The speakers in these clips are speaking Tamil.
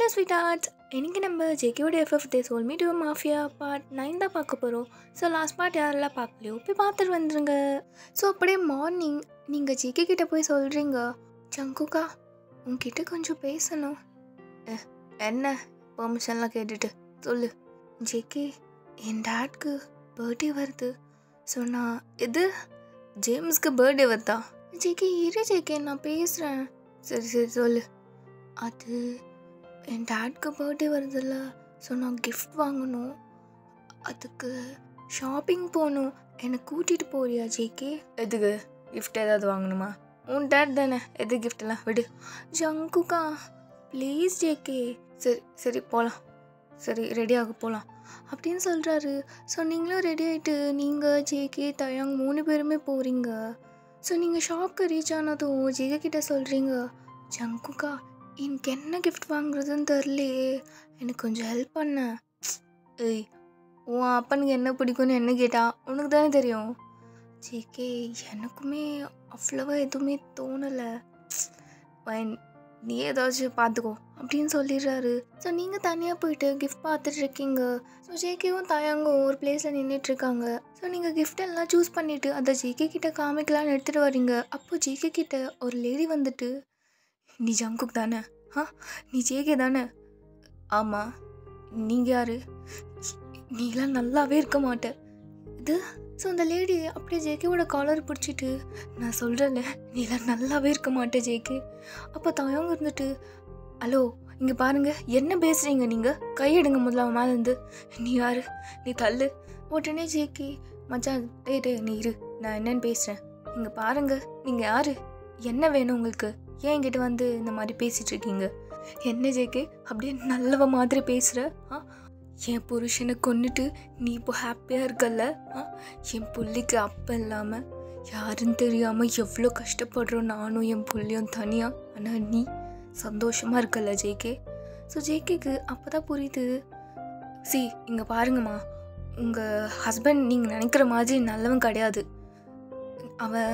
Hello sweet arts. இன்றைக்கி நம்ம ஜேகேவோட FF the soul me to mafia part 9 தான் பார்க்க போகிறோம். ஸோ லாஸ்ட் பார்ட் யாரெல்லாம் பார்க்கலையோ போய் பார்த்துட்டு வந்துருங்க. ஸோ அப்படியே மார்னிங் நீங்கள் ஜேகே கிட்டே போய் சொல்கிறீங்க, ஜங்குக்கா உங்ககிட்ட கொஞ்சம் பேசணும். என்ன பெர்மிஷன்லாம் கேட்டுட்டு சொல்லு. ஜேகே, என் டேட்க்கு பர்த்டே வருது. ஸோ நான் இது ஜேம்ஸ்க்கு பர்த்டே வருதா? ஜேகே இரு ஜேகே, நான் பேசுகிறேன். சரி சரி சொல்லு. அது என் டேட்க்கு பர்த்டே வருதில்ல, ஸோ நான் கிஃப்ட் வாங்கணும். அதுக்கு ஷாப்பிங் போகணும். என்னை கூட்டிகிட்டு போறியா ஜேகே? எதுக்கு கிஃப்ட் ஏதாவது வாங்கணுமா? உன் டேட் தானே, எது கிஃப்டெல்லாம் விடு. ஜங்குக்கா ப்ளீஸ் ஜேகே. சரி சரி போகலாம், சரி ரெடியாக போகலாம் அப்படின்னு சொல்கிறாரு. ஸோ நீங்களும் ரெடி ஆகிட்டு நீங்கள் ஜேகே தயாங் 3 பேருமே போகிறீங்க. ஸோ நீங்கள் ஷாப்க்கு ரீச் ஆனதும் ஜேகே கிட்டே சொல்கிறீங்க, ஜங்குக்கா எனக்கு என்ன கிஃப்ட் வாங்குறதுன்னு தெரிலையே, எனக்கு கொஞ்சம் ஹெல்ப் பண்ண. ஏய், உன் அப்பனுக்கு என்ன பிடிக்கும்னு என்ன கேட்டா உனக்கு தானே தெரியும். ஜேகே எனக்குமே அவ்வளோவா எதுவுமே தோணலை, நீ ஏதாச்சும் பார்த்துக்கோ அப்படின்னு சொல்லிடுறாரு. ஸோ நீங்கள் தனியாக போயிட்டு கிஃப்ட் பார்த்துட்டு இருக்கீங்க. ஸோ ஜேகேவும் தயாங்கும் ஒரு பிளேஸில் நின்றுட்டுருக்காங்க. ஸோ நீங்கள் கிஃப்ட் எல்லாம் சூஸ் பண்ணிவிட்டு அதை ஜேகே கிட்டே காமிக்கலான்னு எடுத்துகிட்டு வரீங்க. அப்போது ஜேகே கிட்டே ஒரு லேடி வந்துட்டு, நீ ஜங்குக் தானே? நீ ஜேகே தானே? ஆமாம். நீங்கள் யார்? நீலாம் நல்லாவே இருக்க மாட்டேன் இது. ஸோ அந்த லேடி அப்படியே ஜேகேவோட காலர் பிடிச்சிட்டு, நான் சொல்கிறேன்ல நீலாம் நல்லாவே இருக்க மாட்டேன் ஜேகே. அப்போ தயங்க இருந்துட்டு, ஹலோ இங்கே பாருங்கள் என்ன பேசுகிறீங்க நீங்கள், கையெடுங்க முதல்ல அவன் மேலேருந்து. நீ யார்? நீ தள்ளு. உடனே ஜேகே, மச்சான் டே நீ இரு, நான் என்னன்னு பேசுகிறேன். இங்கே பாருங்கள் நீங்கள் யார், என்ன வேணும் உங்களுக்கு, ஏன் என்கிட்ட வந்து இந்த மாதிரி பேசிகிட்டு இருக்கீங்க? என்ன ஜேகே அப்படியே நல்லவ மாதிரி பேசுகிற? என் புருஷனை கொன்னுட்டு நீ இப்போ ஹாப்பியாக இருக்கல்ல? என் புள்ளிக்கு அப்போ இல்லாமல் யாருன்னு தெரியாமல் எவ்வளோ கஷ்டப்படுறோம் நானும் என் புள்ளியும் தனியாக, ஆனால் நீ சந்தோஷமாக இருக்கல்ல ஜேகே? ஸோ ஜேகேக்கு அப்போ தான் புரியுது, இங்கே பாருங்கம்மா, உங்கள் ஹஸ்பண்ட் நீங்கள் நினைக்கிற மாதிரி நல்லவன் கிடையாது. அவன்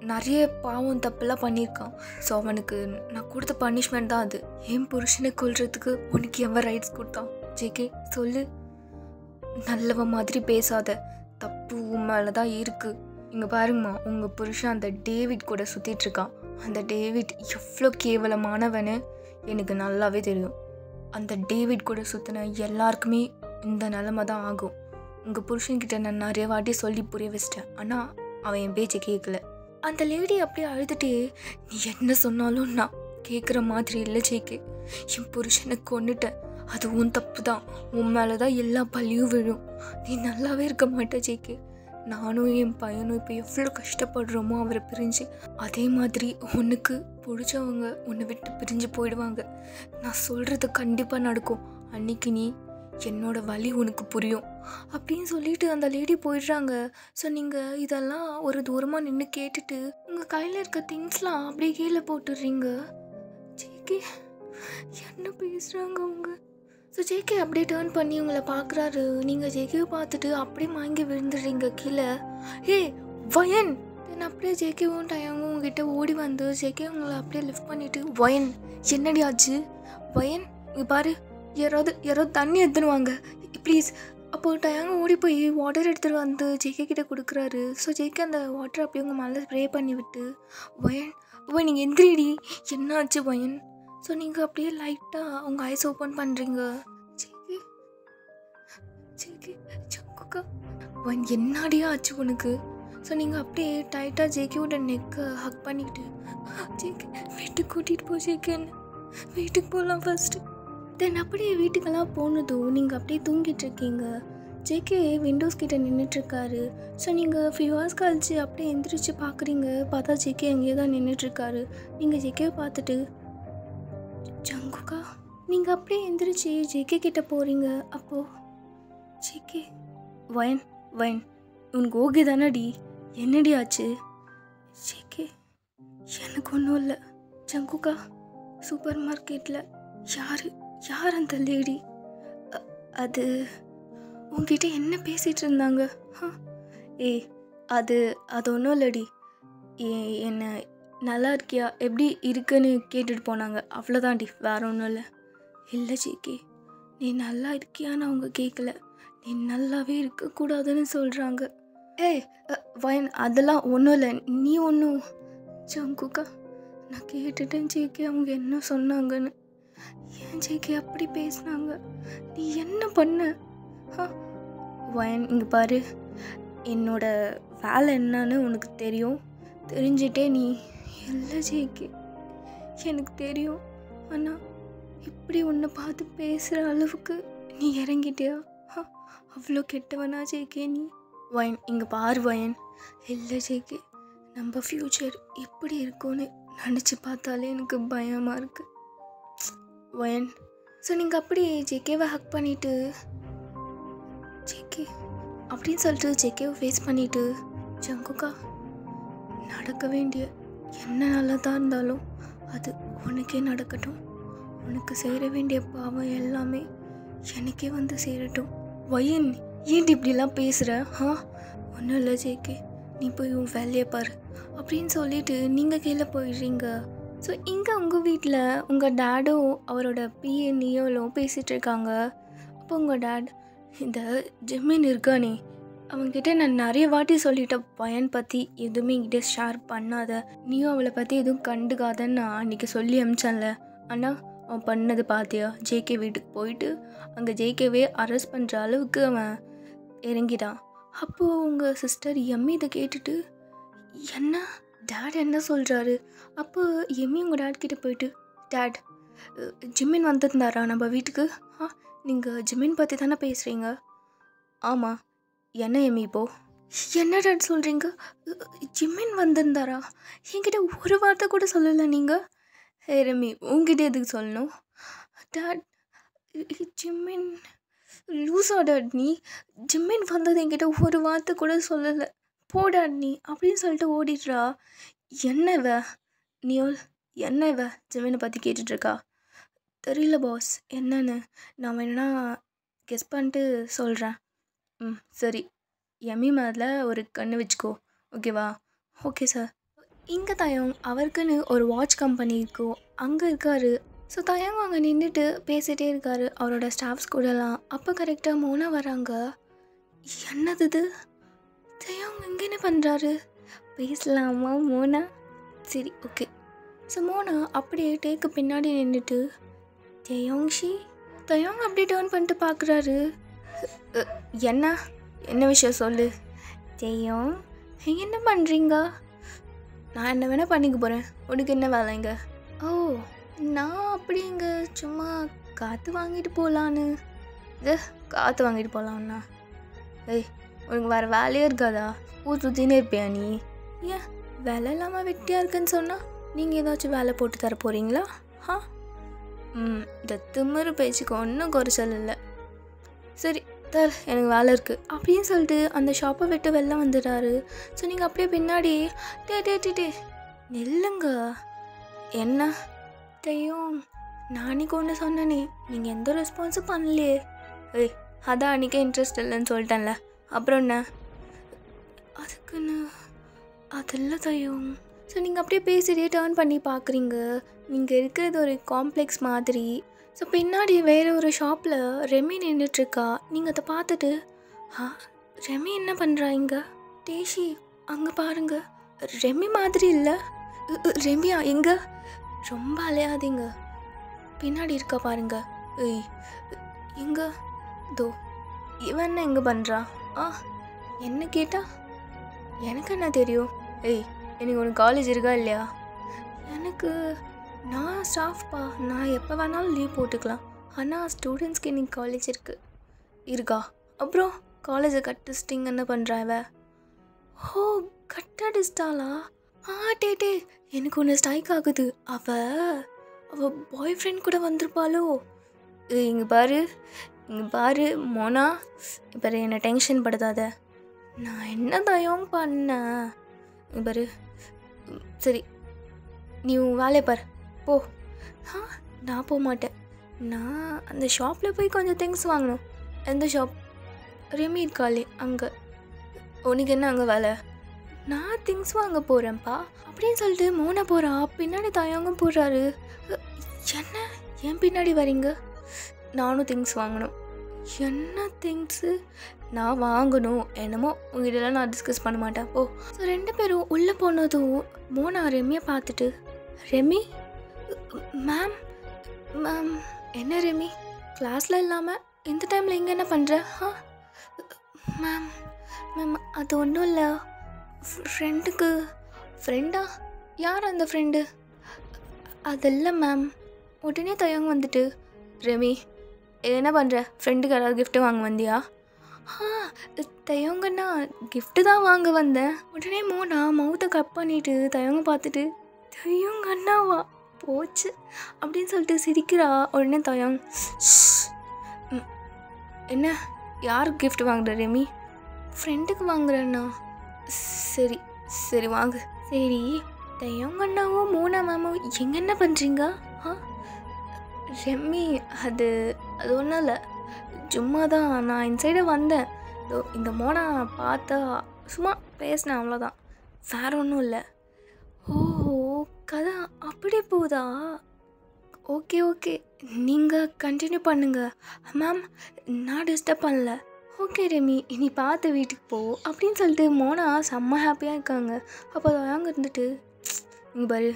நிறைய பாவம் தப்பெல்லாம் பண்ணியிருக்கான். ஸோ அவனுக்கு நான் கொடுத்த பனிஷ்மெண்ட் தான் அது. என் புருஷனை கொல்றதுக்கு உனக்கு எவன் ரைட்ஸ் கொடுத்தான்? ஜேகே சொல்லு. நல்லவ மாதிரி பேசாத, தப்பு உன் மேலே தான் இருக்குது. இங்கே பாருங்கம்மா, உங்கள் புருஷன் அந்த டேவிட் கூட சுற்றிட்டுருக்கான். அந்த டேவிட் எவ்வளோ கேவலமானவன்னு எனக்கு நல்லாவே தெரியும். அந்த டேவிட் கூட சுற்றின எல்லாருக்குமே இந்த நிலமை தான் ஆகும். உங்கள் புருஷன்கிட்ட நான் நிறைய வாட்டி சொல்லி புரிய வச்சிட்டேன், ஆனால் அவன் என் பேச்சை கேட்கல. அந்த லேடி அப்படியே அழுதுகிட்டே, நீ என்ன சொன்னாலும் நான் கேட்குற மாதிரி இல்லை ஜேகே. என் புருஷனை கொன்னுட்டேன், அது உன் தப்பு தான், உன் மேலே தான் எல்லா பழியும் விழும். நீ நல்லாவே இருக்க மாட்டே ஜேகே. நானும் என் பையனும் இப்போ எவ்வளோ கஷ்டப்படுறோமோ அவரை பிரிஞ்சு, அதே மாதிரி உனக்கு பிடிச்சவங்க உன்னை விட்டு பிரிஞ்சு போயிடுவாங்க. நான் சொல்கிறது கண்டிப்பாக நடக்கும். அன்னைக்கு நீ என்னோட வலி உனக்கு புரியும் அப்படின்னு சொல்லிட்டு அந்த லேடி போயிடுறாங்க. ஸோ நீங்கள் இதெல்லாம் ஒரு தூரமாக நின்று கேட்டுட்டு உங்கள் கையில் இருக்க திங்ஸ்லாம் அப்படியே கீழே போட்டுடுறீங்க. ஜேகே என்ன பேசுகிறாங்க அவங்க? ஸோ ஜேகே அப்படியே டேர்ன் பண்ணி உங்களை பார்க்குறாரு. நீங்கள் ஜேகேவை பார்த்துட்டு அப்படியே வாங்கி விழுந்துடுறீங்க கீழே. வயன் தென் அப்படியே ஜேகேவும் டயாங்கும் உங்ககிட்ட ஓடி வந்து ஜேகே உங்களை அப்படியே லிஃப்ட் பண்ணிவிட்டு, வயன் என்னடி ஆச்சு? வயன் இங்கே பாரு, யாராவது தண்ணி எடுத்துடுவாங்க ப்ளீஸ். அப்போது டயாங்க ஓடி போய் வாட்டர் எடுத்துகிட்டு வந்து ஜேகே கிட்டே கொடுக்குறாரு. ஸோ ஜேகே அந்த வாட்டர் அப்படியே உங்கள் மேலே ஸ்ப்ரே பண்ணி விட்டு, வயன் நீங்கள் எந்திரிடி, என்ன ஆச்சு வயன்? ஸோ நீங்கள் அப்படியே லைட்டாக உங்கள் ஐஸ் ஓப்பன் பண்ணுறீங்க. ஜேகே ஜங்குக்கா வயன் என்னாடியா ஆச்சு உனக்கு? ஸோ நீங்கள் அப்படியே டைட்டாக ஜேகேவோட நெக்கை ஹக் பண்ணிக்கிட்டு, ஜேகே வீட்டுக்கு கூட்டிகிட்டு போ ஜேகே, வீட்டுக்கு போகலாம் ஃபஸ்ட்டு. தென் அப்படியே வீட்டுக்கெல்லாம் போனதும் நீங்கள் அப்படியே தூங்கிட்டு இருக்கீங்க. ஜேகே விண்டோஸ் கிட்டே நின்றுட்டுருக்காரு. ஸோ நீங்கள் ஃபியூ ஹவர்ஸ் கழிச்சு அப்படியே எந்திரிச்சு பார்க்குறீங்க. பார்த்தா ஜேகே அங்கேயே தான் நின்றுட்டுருக்காரு. நீங்கள் ஜேகேவை பார்த்துட்டு, ஜங்குக்கா நீங்கள் அப்படியே எந்திரிச்சு ஜேகே கிட்டே போகிறீங்க. அப்போது ஜேகே, வயன் உனக்கு ஓகே தானடி? என்னடி ஆச்சு? ஜேகே எனக்கு ஒன்றும் இல்லை. ஜங்குக்கா சூப்பர் மார்க்கெட்டில் யார் அந்த லேடி? அது உங்ககிட்ட என்ன பேசிகிட்டு இருந்தாங்க? அது ஒன்றும் இல்லடி, என்ன நல்லா இருக்கியா எப்படி இருக்குன்னு கேட்டுட்டு போனாங்க, அவ்வளோதான்டி, வேற ஒன்றும் இல்லை. இல்லை ஜேகே, நீ நல்லா இருக்கியான்னு அவங்க கேட்கல, நீ நல்லாவே இருக்கக்கூடாதுன்னு சொல்கிறாங்க. ஏய் வயன், அதெல்லாம் ஒன்றும் இல்லை, நீ ஒன்றும். ஜங்குக்கா, நான் கேட்டுட்டேன் ஜேகே அவங்க என்ன சொன்னாங்கன்னு. ஏன் ஜேகே அப்படி பேசுனாங்க? நீ என்ன பண்ண? வயன், இங்கே பாரு, என்னோட வேலை என்னன்னு உனக்கு தெரியும், தெரிஞ்சிட்டே நீ. இல்லை ஜேகே, எனக்கு தெரியும், ஆனால் இப்படி உன்னை பார்த்து பேசுகிற அளவுக்கு நீ இறங்கிட்டியா? அவ்வளோ கெட்டவனா ஜேகே நீ? வயன், இங்கே பாரு வயன், இல்லை ஜேகே, நம்ம ஃப்யூச்சர் எப்படி இருக்கும்னு நினச்சி பார்த்தாலே எனக்கு பயமாக இருக்குது வயன். ஸோ நீங்கள் அப்படி ஜேகேவை ஹக் பண்ணிவிட்டு, ஜேகே அப்படின்னு சொல்லிட்டு ஜேகேவை ஃபேஸ் பண்ணிவிட்டு, ஜங்குக்கா, நடக்க வேண்டிய என்ன நல்லதாக இருந்தாலும் அது உனக்கே நடக்கட்டும், உனக்கு சேர வேண்டிய பாவம் எல்லாமே எனக்கே வந்து சேரட்டும். வயன், ஏன் இப்படிலாம் பேசுகிற? ஒன்றும் இல்லை ஜேகே, நீ போய் உன் வேலையை பாரு அப்படின்னு சொல்லிட்டு நீங்கள் கீழே போயிடுறீங்க. ஸோ இங்கே உங்கள் வீட்டில் உங்கள் டேடும் அவரோட பிஏ நியோலும் பேசிகிட்டு இருக்காங்க. அப்போ உங்கள் டேட், இந்த ஜிம்மின் இருக்கானே, அவங்ககிட்ட நான் நிறைய வாட்டி சொல்லிட்டேன் பையன் பற்றி எதுவுமே என்கிட்ட ஷேர் பண்ணாத, நீயும் அவளை பற்றி எதுவும் கண்டுக்காதன்னு நான் அன்றைக்கி சொல்லி அமிச்சான்ல, ஆனால் அவன் பண்ணது பார்த்தியா? ஜேகே வீட்டுக்கு போயிட்டு அங்கே ஜேகேவே அரெஸ்ட் பண்ணுற அளவுக்கு அவன் இறங்கிட்டான். அப்போது உங்கள் சிஸ்டர் எம்மி இதை கேட்டுட்டு, என்ன டேட் என்ன சொல்கிறாரு? அப்போ எம்மி உங்கள் டேட்கிட்ட போயிட்டு, டேட், ஜிம்மின் வந்திருந்தாரா நம்ம வீட்டுக்கு? நீங்கள் ஜிம்மின் பற்றி தானே பேசுகிறீங்க? ஆமாம். என்ன எம்மி இப்போ? என்ன டேட் சொல்கிறீங்க? ஜிம்மின் வந்திருந்தாரா? என்கிட்ட ஒரு வார்த்தை கூட சொல்லலை நீங்கள். ஹே ரம்மி, உங்ககிட்ட எதுக்கு சொல்லணும்? டேட், ஜிம்மின் லூஸா டேட் நீ? ஜிம்மின் வந்தது என்கிட்ட ஒரு வார்த்தை கூட சொல்லலை, போடாட் நீ அப்படின்னு சொல்லிட்டு ஓடிடுறா. என்னவ நியோல், என்னவ ஜிம்மினை பற்றி கேட்டுட்ருக்கா? தெரியல பாஸ், என்னன்னு நான் வேணா கெஸ் பண்ணிட்டு சொல்கிறேன். சரி, எம்மி மேலே ஒரு கண்ணு வச்சுக்கோ, ஓகேவா? Okay sir. இங்கே தயம் அவருக்குன்னு ஒரு வாட்ச் கம்பெனி இருக்கும், அங்கே இருக்கார். ஸோ தயங்க அங்கே நின்றுட்டு பேசிகிட்டே இருக்கார் அவரோட ஸ்டாஃப்ஸ் கூடலாம். அப்போ கரெக்டாக மோனா வராங்க. என்னது இது? தயங்க இங்கே என்ன பண்ணுறாரு? பேசலாமா மோனா? சரி, ஓகே. ஸோ மோனா அப்படியே டேக்கு பின்னாடி நின்றுட்டு, தயோங்ஷி, தயோங் அப்படியே டேர்ன் பண்ணிட்டு பார்க்குறாரு. என்ன என்ன விஷயம் சொல்லு. தயோங், என்ன பண்ணுறீங்க? நான் என்ன வேணால் பண்ணிக்க போகிறேன், உனக்கு என்ன வேலைங்க? ஓ, நான் அப்படி இங்கே சும்மா காற்று வாங்கிட்டு போகலான்னு. இது காற்று வாங்கிட்டு போகலான்னா? ஏய், உனக்கு வேறு வேலையே இருக்காதா? ஊர் சுற்றினே இருப்பியா நீ? ஏன் வேலை இல்லாமல் வெட்டியாக இருக்குன்னு சொன்னால் நீங்கள் ஏதாச்சும் வேலை போட்டு தர போகிறீங்களா? இந்த திமிரு பேச்சுக்கு ஒன்றும் குறைச்சல் இல்லை. சரி தர், எனக்கு வேலை இருக்குது அப்படின்னு சொல்லிட்டு அந்த ஷாப்பை விட்டு வெளில வந்துடுறாரு. ஸோ நீங்கள் அப்படியே பின்னாடி, டே நெல்லுங்க. என்ன தையும், நாளைக்கு ஒன்று சொன்னனே, நீங்கள் எந்த ரெஸ்பான்ஸும் பண்ணலையே. ஏய், அதான் அன்றைக்கே இன்ட்ரெஸ்ட் இல்லைன்னு சொல்லிட்டேன்ல, அப்புறம் என்ன? அதுக்குன்னு அதெல்லாம் தையும். ஸோ நீங்கள் அப்படியே பேசிட்டே டேர்ன் பண்ணி பார்க்குறீங்க. நீங்கள் இருக்கிறது ஒரு காம்ப்ளெக்ஸ் மாதிரி. ஸோ பின்னாடி வேறு ஒரு ஷாப்பில் ரெமி நின்றுட்டுருக்கா. நீங்கள் அதை பார்த்துட்டு, ரெமி என்ன பண்ணுறா இங்கே? டேஷி, அங்கே பாருங்க, ரெமி மாதிரி இல்லை. ரெமியா எங்கே? ரொம்ப அலையாதீங்க, பின்னாடி இருக்கா பாருங்க. ஏய், எங்கே? தோ இவன் என்ன எங்கே பண்ணுறா? என்ன கேட்டா எனக்கு என்ன தெரியும்? ஏய், எனக்கு உனக்கு காலேஜ் இருக்கா இல்லையா? எனக்கு, நான் ஸ்டாஃப்ப்பா, நான் எப்போ வேணாலும் லீவ் போட்டுக்கலாம். ஆனால் ஸ்டூடெண்ட்ஸ்க்கு இன்னைக்கு காலேஜ் இருக்கா? அப்புறம் காலேஜை கட்டடிச்சிட்டிங்க என்ன பண்ணுறா இவ? ஓ, கட்டடிச்சிட்டாளா? டே எனக்கு ஒன்று ஸ்ட்ரைக் ஆகுது. அவள் பாய் ஃப்ரெண்ட் கூட வந்திருப்பாளோ? இங்கே பாரு மோனா, இப்போ என்னை டென்ஷன் படுத்தாத. நான் என்ன தயம் பண்ணேன்? இங்கே பாரு, சரி நீ வேலையை பாரு, போ. நான் போக மாட்டேன். நான் அந்த ஷாப்பில் போய் கொஞ்சம் திங்ஸ் வாங்கணும். எந்த ஷாப்? ரெமி இருக்காளே அங்கே. உனக்கு என்ன அங்கே வேலை? நான் திங்ஸ் வாங்க போகிறேன்ப்பா அப்படின்னு சொல்லிட்டு மோனா போகிறா. பின்னாடி தயங்கும் போடுறாரு. என்ன என் பின்னாடி வரீங்க? நானும் திங்ஸ் வாங்கணும். என்ன திங்ஸு? நான் வாங்கணும் என்னமோ உங்ககிட்டலாம் நான் டிஸ்கஸ் பண்ண மாட்டேன் போ. ஸோ 2 பேரும் உள்ளே போனதும் மோனா ரெமியை பார்த்துட்டு, ரெமி மேம் மேம் என்ன ரெமி கிளாஸில் இல்லாமல் இந்த டைமில் இங்கே என்ன பண்ணுற? மேம் மேம் அது ஒன்றும் இல்லை, ஃப்ரெண்டுக்கு. ஃப்ரெண்டா? யார் அந்த ஃப்ரெண்டு? அதெல்லாம் மேம். உடனே தயங்க வந்துட்டு, ரெமி என்ன பண்ணுற? ஃப்ரெண்டுக்கு யாராவது கிஃப்ட்டு வாங்க வந்தியா? தயங்கண்ணா கிஃப்ட்டு தான் வாங்க வந்தேன். உடனே மோனா மவுத்தை கட் பண்ணிவிட்டு தயங்க பார்த்துட்டு, தயங்கண்ணாவா போச்சு அப்படின்னு சொல்லிட்டு சிரிக்கிறா. உடனே தயங், என்ன யாருக்கு கிஃப்ட் வாங்குற ரெமி? ஃப்ரெண்டுக்கு வாங்குறேண்ணா. சரி சரி வாங்கு. சரி தயங்கண்ணாவும் மோனா மேமும் எங்கே என்ன பண்ணுறீங்க? ரெமி அது அது ஒன்றும் இல்லை, சும்மா தான் நான் இன்சைடே வந்தேன். இந்த மோனா பார்த்தா சும்மா பேசினேன், அவ்வளோதான், வேறு ஒன்றும் இல்லை. ஓ கதை அப்படி போகுதா? ஓகே ஓகே நீங்கள் கண்டினியூ பண்ணுங்கள் மேம், நான் டிஸ்டர்ப் பண்ணல. ஓகே ரெமி நீ பார்த்து வீட்டுக்கு போ அப்படின்னு சொல்லிட்டு மோனா செம்ம ஹாப்பியாக இருக்காங்க. அப்போ அங்கே இருந்துட்டு, இங்கே பாரு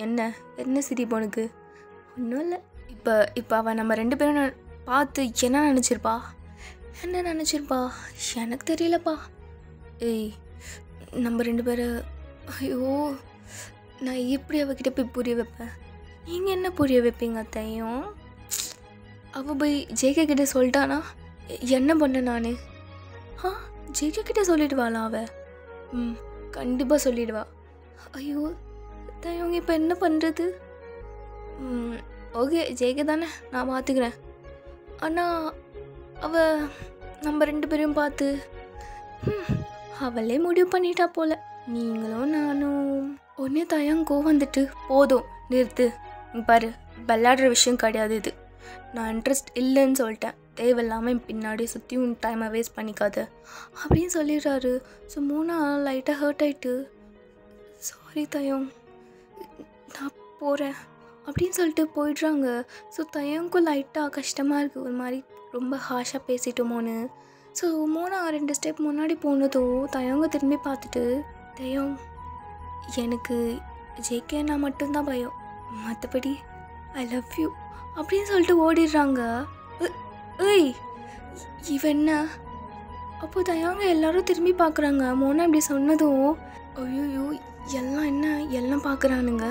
என்ன என்ன சிரிப்பு உனக்கு? ஒன்றும் இல்லை. இப்போ அவன் நம்ம 2 பேரும் பார்த்து என்ன நினச்சிருப்பா? என்ன நினச்சிருப்பா எனக்கு தெரியலப்பா. ஏய் நம்ம 2 பேரும், ஐயோ நான் எப்படி அவகிட்ட போய் புரிய வைப்பேன்? நீங்கள் என்ன புரிய வைப்பீங்க அத்தையும்? அவள் போய் ஜேகே கிட்டே சொல்லிட்டானா என்ன பண்ண நான்? ஜேகே கிட்டே சொல்லிடுவாளா அவள்? கண்டிப்பாக சொல்லிடுவா. ஐயோ தையவங்க இப்போ என்ன பண்ணுறது? ஓகே ஜேகே தானே, நான் பார்த்துக்கிறேன். ஆனால் அவள் நம்ம 2 பேரையும் பார்த்து அவளே முடிவு பண்ணிட்டா போல. நீங்களும் நானும் ஒன்றே தயங்கோ வந்துட்டு, போதும் நிறுத்து, பாரு விளையாடுற விஷயம் கிடையாது இது, நான் இன்ட்ரெஸ்ட் இல்லைன்னு சொல்லிட்டேன், தேவையில்லாமல் என் பின்னாடி சுற்றி உன் டைமை வேஸ்ட் பண்ணிக்காத அப்படின்னு சொல்லிடுறாரு. ஸோ மோனா லைட்டாக ஹர்ட் ஆகிட்டு, சாரி தயம் நான் போகிறேன் அப்படின்னு சொல்லிட்டு போயிடுறாங்க. ஸோ தயங்கும் லைட்டாக கஷ்டமாக இருக்குது, ஒரு மாதிரி ரொம்ப ஹாஷாக பேசிட்டோமோன்னு. ஸோ மோனா 2 ஸ்டெப் முன்னாடி போனதோ தயங்க திரும்பி பார்த்துட்டு, தயம் எனக்கு ஜேகேனா மட்டும்தான் பயம், மற்றபடி ஐ லவ் யூ அப்படின்னு சொல்லிட்டு ஓடிடுறாங்க. ஏய் இவன் என்ன? அப்போ தயங்க எல்லாரும் திரும்பி பார்க்குறாங்க. மோனா இப்படி சொன்னதும், ஐயோ எல்லாம் என்ன எல்லாம் பார்க்குறானுங்க,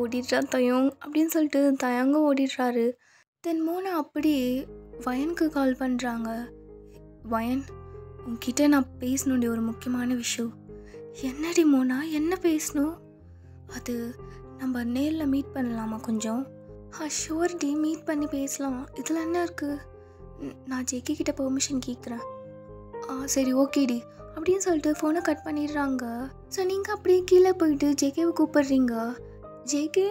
ஓடிடுறா தயங் அப்படின்னு சொல்லிட்டு தயங்க ஓடிடுறாரு. தென் மோனா அப்படி வயனுக்கு கால் பண்ணுறாங்க. வயன் உன்கிட்ட நான் பேசணுண்டி ஒரு முக்கியமான விஷயம். என்னடி மோனா என்ன பேசணும்? அது நம்ம நேரில் மீட் பண்ணலாமா கொஞ்சம்? ஷுவர் டி, மீட் பண்ணி பேசலாம், இதில் என்ன இருக்குது? நான் ஜேகே கிட்ட பெர்மிஷன் கேட்குறேன். சரி ஓகேடி அப்படின்னு சொல்லிட்டு ஃபோனை கட் பண்ணிடுறாங்க. ஸோ நீங்கள் அப்படியே கீழே போயிட்டு ஜேகேவை கூப்பிடுறீங்க. ஜேகே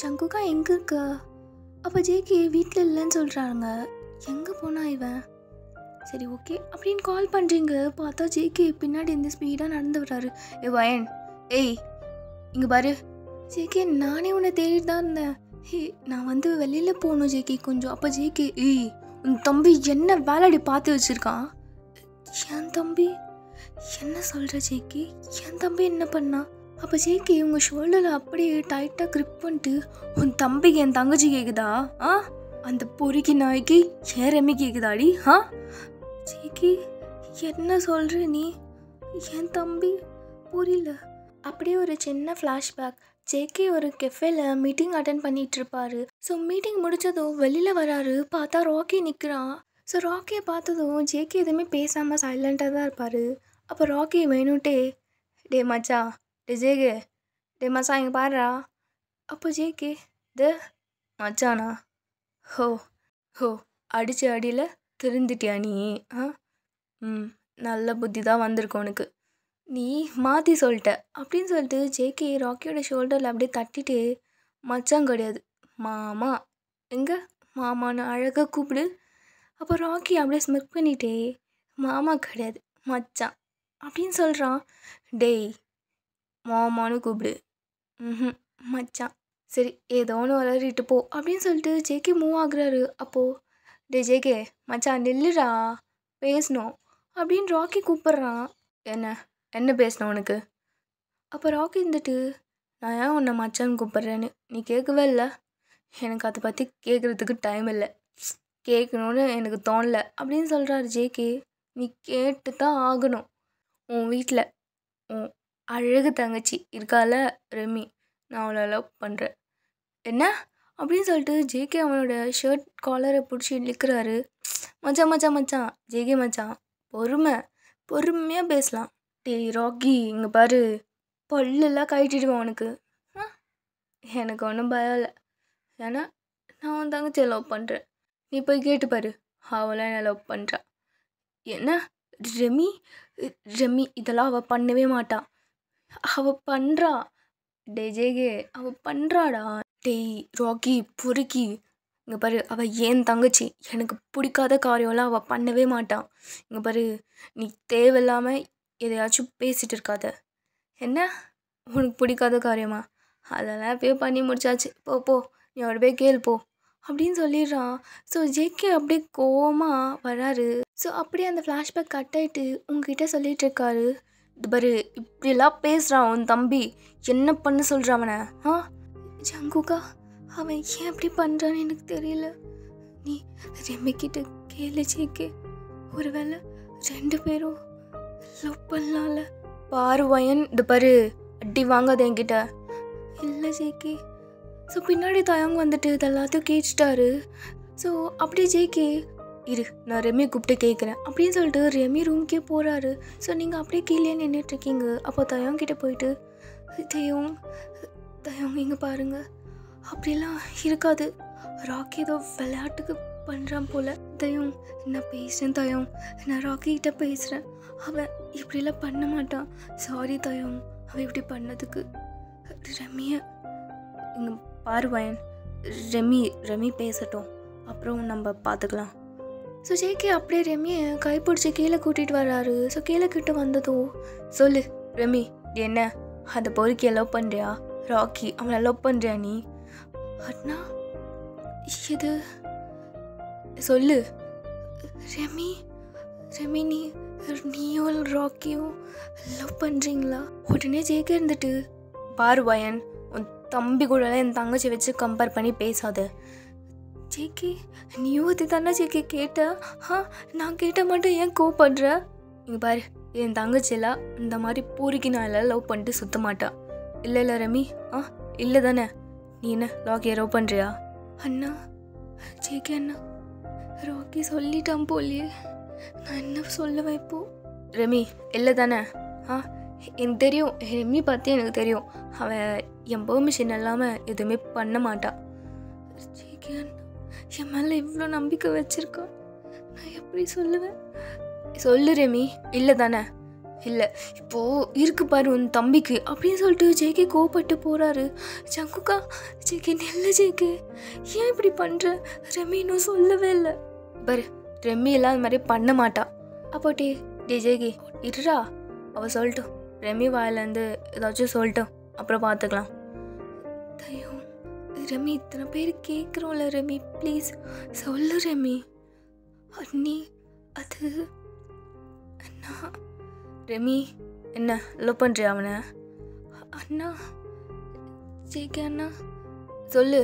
ஜங்குக்கா எங்கே இருக்க? அப்போ ஜேகே வீட்டில் இல்லைன்னு சொல்கிறாங்க. எங்கே போனா இவன்? சரி ஓகே அப்படின்னு கால் பண்ணுறீங்க. பார்த்தா ஜேகே பின்னாடி இந்த ஸ்பீடாக நடந்து வர்றாரு. வயன் ஏய் இங்கே பாரு. ஜேகே நானே உன்னை தேடிட்டு தான் இருந்தேன். நான் வந்து வெளியில் போகணும் ஜேகே கொஞ்சம். அப்போ ஜேகே ஏய் உன் தம்பி என்ன வேலைடி பார்த்து வச்சுருக்கான்? என் தம்பி என்ன சொல்கிற ஜேகே? என் தம்பி என்ன பண்ணா? அப்போ ஜேகே உங்கள் ஷோல்டரில் அப்படியே டைட்டாக க்ரிப் பண்ணிட்டு, உன் தம்பிக்கு என் தங்கச்சி கேட்குதா? அந்த பொறுக்கி நாய்க்கு ஏன் ரெமி கேட்குதாடி? ஜேகே என்ன சொல்கிற நீ? என் தம்பி புரியல. அப்படியே ஒரு சின்ன ஃப்ளாஷ்பேக். ஜேகே ஒரு கெஃபேல மீட்டிங் அட்டென்ட் பண்ணிகிட்ருப்பாரு. ஸோ மீட்டிங் முடித்ததும் வெளியில் வராரு. பார்த்தா ராக்கி நிற்கிறான். ஸோ ராக்கியை பார்த்ததும் ஜேகே எதுவுமே பேசாமல் சைலண்ட்டாக தான் இருப்பார். அப்போ ராக்கி வேணுன்ட்டே, டே மச்சா, டே ஜேகே, டே மச்சா இங்கே பாருடா. அப்போ ஜேகே த மச்சானா? ஹோ ஹோ அடித்த அடியில் திருந்துட்டியா நீ? நல்ல புத்தி தான் வந்திருக்கு உனக்கு, நீ மாற்றி சொல்லிட்ட அப்படின்னு சொல்லிட்டு ஜேகே ராக்கியோட ஷோல்டரில் அப்படியே தட்டிட்டு, மச்சான் கிடையாது மாமா, எங்கே மாமான்னு அழகாக கூப்பிடு. அப்போ ராக்கி அப்படியே ஸ்மிக் பண்ணிட்டே, மாமா கிடையாது மச்சான் அப்படின்னு சொல்கிறான். டேய் மாமான்னு கூப்பிடு. மச்சான் சரி ஏதோ ஒன்று வளரிட்டு போ அப்படின்னு சொல்லிட்டு ஜேகே மூவ் ஆகுறாரு. அப்போது டே ஜேகே மச்சான் நில்லுடா பேசணும் அப்படின்னு ராக்கி கூப்பிட்றான். என்ன என்ன பேசணும் உனக்கு? அப்போ ராக்கி இருந்துட்டு நான் ஏன் உன்னை மச்சான்னு கூப்பிட்றேன்னு நீ கேட்கவே இல்லை. எனக்கு அதை பற்றி கேட்குறதுக்கு டைம் இல்லை, கேட்கணுன்னு எனக்கு தோணலை அப்படின்னு சொல்கிறாரு ஜேகே. நீ கேட்டு தான் ஆகணும். உன் வீட்டில் உன் அழகு தங்கச்சி இருக்கால ரெமி, நான் அவளை லவ் பண்ணுறேன். என்ன அப்படின்னு சொல்லிட்டு ஜேகே அவனோட ஷர்ட் காலரை பிடிச்சி இழுக்கிறாரு. மச்சான் மச்சான் மச்சான் ஜேகே மச்சான் பொறுமையாக பேசலாம். டேய் ராக்கி இங்கே பாரு, பல்லெல்லாம் கழட்டிடுவேன் உனக்கு. எனக்கு ஒன்றும் பயம் இல்லை, ஏன்னா நான் உன் தங்கச்சியை லவ் பண்ணுறேன். நீ போய் கேட்டுப்பாரு, அவளை என்ன லவ் பண்ணுறா. என்ன ரெமி இதெல்லாம் அவள் பண்ணவே மாட்டான். அவள் பண்ணுறா. டே ஜேகே அவள் பண்ணுறாடா. டேய் ராக்கி பொறுக்கி இங்கே பாரு, அவள் ஏன் தங்கச்சி, எனக்கு பிடிக்காத காரியம்லாம் அவள் பண்ணவே மாட்டான். இங்கே பாரு, நீ தேவையில்லாமல் எதையாச்சும் பேசிகிட்டு இருக்காத. என்ன உனக்கு பிடிக்காத காரியமா? அதெல்லாம் எப்பயோ பண்ணி முடிச்சாச்சு, போ நீ அவட போய் கேள் போ அப்படின்னு சொல்லிடுறான். ஸோ ஜேகே அப்படியே கோவமாக வராரு. ஸோ அப்படியே அந்த ஃப்ளாஷ்பேக் கட் ஆகிட்டு உங்ககிட்ட சொல்லிகிட்டு இருக்காரு. இது பாரு இப்படிலாம் பேசுகிறான் உன் தம்பி, என்ன பண்ண சொல்கிறான் அவனை? ஜங்குகா அவன் ஏன் அப்படி பண்ணுறான்னு எனக்கு தெரியல. நீ ரெமிக்கிட்ட கேளு ஜேகே, ஒருவேளை 2 பேரும் லவ் பண்ணலாம்ல. பாரு வயன், இது பாரு அடி வாங்காத என்கிட்ட. இல்லை ஜேகே. ஸோ பின்னாடி தயங்க வந்துட்டு இது எல்லாத்தையும் கேட்டுட்டாரு. ஸோ அப்படியே ஜேகே இரு நான் ரெமியை கூப்பிட்டு கேட்குறேன் அப்படின்னு சொல்லிட்டு ரெமி ரூம்க்கே போகிறாரு. ஸோ நீங்கள் அப்படியே கீழே நின்றுட்டுருக்கீங்க. அப்போ தயங்கிட்ட போயிட்டு தயங்க இங்கே பாருங்கள், அப்படிலாம் இருக்காது, ராக்கி ஏதோ விளையாட்டுக்கு பண்ணுறான் போல். நான் பேசுகிறேன் தயம், நான் ராக்கி கிட்ட பேசுகிறேன், அவன் இப்படிலாம் பண்ண மாட்டான். சாரி தயம் அவன் இப்படி பண்ணதுக்கு. ரெமியை இங்கே பாரு வயன், ரெமி பேசட்டும், அப்புறம் நம்ம பார்த்துக்கலாம். ஸோ ஜேகே அப்படியே ரெமியை கைப்பிடிச்சி கீழே கூட்டிகிட்டு வர்றாரு. ஸோ கீழே கிட்ட வந்ததும் சொல்லு ரெமி, என்ன அந்த பொறுக்கியை லவ் பண்ணுறியா? ராக்கி அவனை லவ் பண்ணுறியா நீ? அண்ணா இது சொல்லு ரெமி நீயும் ராக்கியும் லவ் பண்ணுறீங்களா? உடனே ஜேகே இருந்துட்டு பாரு வயன், உன் தம்பி கூடலாம் என் தங்கச்சி வச்சு கம்பேர் பண்ணி பேசாத. ஜேகே நீயும் அது தானே ஜேகே கேட்ட? நான் கேட்ட மட்டும் ஏன் கோவப்படுற? இங்கே பாரு, என் தங்கச்சியெல்லாம் இந்த மாதிரி பூரிக்கு நான் எல்லாம் லவ் பண்ணிட்டு சுத்த மாட்டா. இல்லை ரெமி, இல்லை தானே? நீ என்ன ராக்கியை லவ் பண்ணுறியா? அண்ணா ஜேகே அண்ணா ராக்கி சொல்லிட்டான் போலியே, நான் என்ன சொல்ல வைப்போ? ரெமி இல்லை தானே? எனக்கு தெரியும், ரெமி பற்றி எனக்கு தெரியும், அவன் என் பெர்மிஷன் இல்லாமல் எதுவுமே பண்ண மாட்டான். ஜேகே அண்ணா என் மேலே இவ்வளோ நம்பிக்கை வச்சுருக்கான், நான் எப்படி சொல்லுவேன்? சொல்லு ரெமி, இல்லை தானே? இல்லை இப்போது இருக்கு பாரு உன் தம்பிக்கு அப்படின்னு சொல்லிட்டு ஜேகே கோவப்பட்டு போகிறாரு. ஜங்குக்கா ஜேகே நெல்ல ஜேகே ஏன் இப்படி பண்ணுற? ரெமி இன்னும் சொல்லவே இல்லை. பாரு ரெமி எல்லாம் அது மாதிரி பண்ண மாட்டா. அப்போ டே ஜேகே இருடா, அவள் சொல்லட்டும், ரெமி வாயிலேருந்து ஏதாச்சும் சொல்லட்டும், அப்புறம் பார்த்துக்கலாம். தயம் ரெமி இத்தனை பேர் கேட்குறோம்ல ரெமி, ப்ளீஸ் சொல்லு ரெமி. அண்ணி அது அண்ணா. ரெமி என்ன லவ் பண்ணுறியா அவனை? அண்ணா ஜேகே அண்ணா சொல்லு,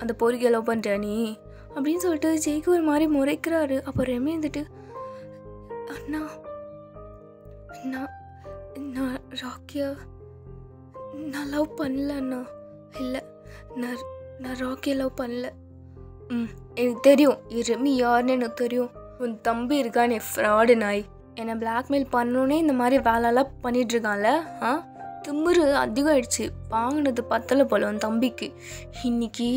அந்த பொறுக்கியை லவ் பண்ணுறியா நீ அப்படின்னு சொல்லிட்டு ஜேகே ஒரு மாதிரி முறைக்கிறாரு. அப்போ ரெமி வந்துட்டு அண்ணா நான் ராக்கியா நான் லவ் பண்ணல அண்ணா. இல்லை நான் ராக்கியை லவ் பண்ணல. எனக்கு தெரியும் ரெமி யாருன்னு எனக்கு தெரியும். உன் தம்பி இருக்கானே ஃப்ராடு நாய், என்னை பிளாக்மெயில் பண்ணோன்னே இந்த மாதிரி வேலைலாம் பண்ணிகிட்ருக்கான்ல. திமிரு அதிகமாகிடுச்சு, வாங்கினது பத்தலை போல உன் தம்பிக்கு, இன்னைக்கு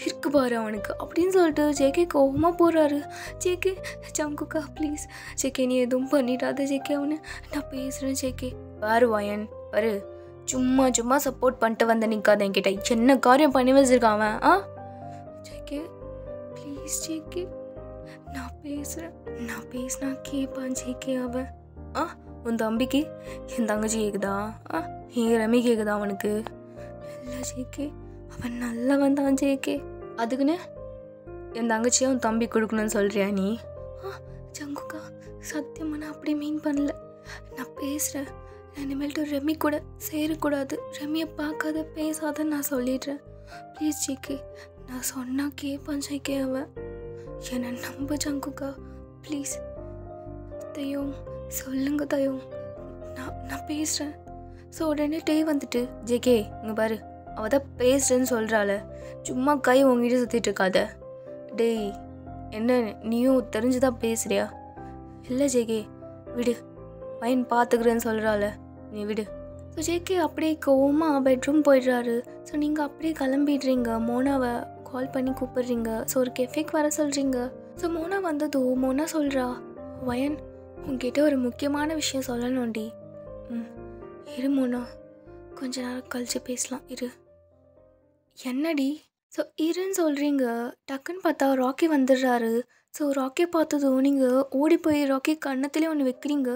இருக்கு பாரு அவனுக்கு அப்படின்னு சொல்லிட்டு ஜேகே கோவமாக போகிறாரு. ஜேகே ஜங்குக்கா ப்ளீஸ் ஜேகே நீ எதுவும் பண்ணிடாத ஜேகே, அவனை நான் பேசுகிறேன் ஜேகே. பாரு வயன் பாரு, சும்மா சப்போர்ட் பண்ணிட்டு வந்த நிற்காத என்கிட்ட, என்ன காரியம் பண்ணி வச்சிருக்கான் அவன். ஜேகே ப்ளீஸ் ஜேகே நான் பேசினா கேட்பான் ஜேகே அவன். உன் தம்பிக்கு என் தங்கச்சி கேட்குதா? என் ரெமி கேட்குதா அவனுக்கு? இல்லை ஜேகே அவன் நல்லவன் தான் ஜேகே. அதுக்குன்னு என் தங்கச்சியை உன் தம்பி கொடுக்கணும்னு சொல்கிறியா நீ? ஜங்குக்கா, சத்தியமாக நான் அப்படி மீன் பண்ணல. நான் பேசுகிறேன். இனிமேல்ட்டு ரெமி கூட சேரக்கூடாது. ரெமியை பார்க்காத பேசாதன்னு நான் சொல்லிடுறேன். ப்ளீஸ் ஜேகே, நான் சொன்னால் கேட்பான் ஜேகே. அவன் என்னை நம்ப ஜங்குக்கா, ப்ளீஸ். தயம் சொல்லுங்க தயம், நான் பேசுகிறேன். ஸோ உடனே டே வந்துட்டு, ஜேகே இங்கே பாரு, அவள் தான் பேசுகிறேன்னு சொல்கிறாள், சும்மா கை உங்ககிட்ட சுற்றிட்டு இருக்காத. டேய் என்ன நீயும் தெரிஞ்சுதான் பேசுறியா? இல்லை ஜேகே விடு, பையன் பார்த்துக்கிறேன்னு சொல்கிறாள், நீ விடு. ஸோ ஜேகே அப்படியே கோவமாக பெட்ரூம் போயிடுறாரு. ஸோ நீங்கள் அப்படியே கிளம்பிடுறீங்க. மோனாவை கால் பண்ணி கூப்பிடுறீங்க. ஸோ ஒரு கெஃபேக்கு வர சொல்கிறீங்க. ஸோ மோனா வந்ததும் மோனா சொல்கிறா, வயன் உங்ககிட்ட ஒரு முக்கியமான விஷயம் சொல்லணும்டி. இரு மோனா, கொஞ்ச நேரம் கழிச்சு பேசலாம் இரு. என்னடி? ஸோ இருன்னு சொல்கிறீங்க. டக்குன்னு பார்த்தா ராக்கி வந்துடுறாரு. ஸோ ராக்கியை பார்த்ததும் நீங்கள் ஓடி போய் ராக்கி கன்னத்துலேயே ஒன்று வைக்கிறீங்க.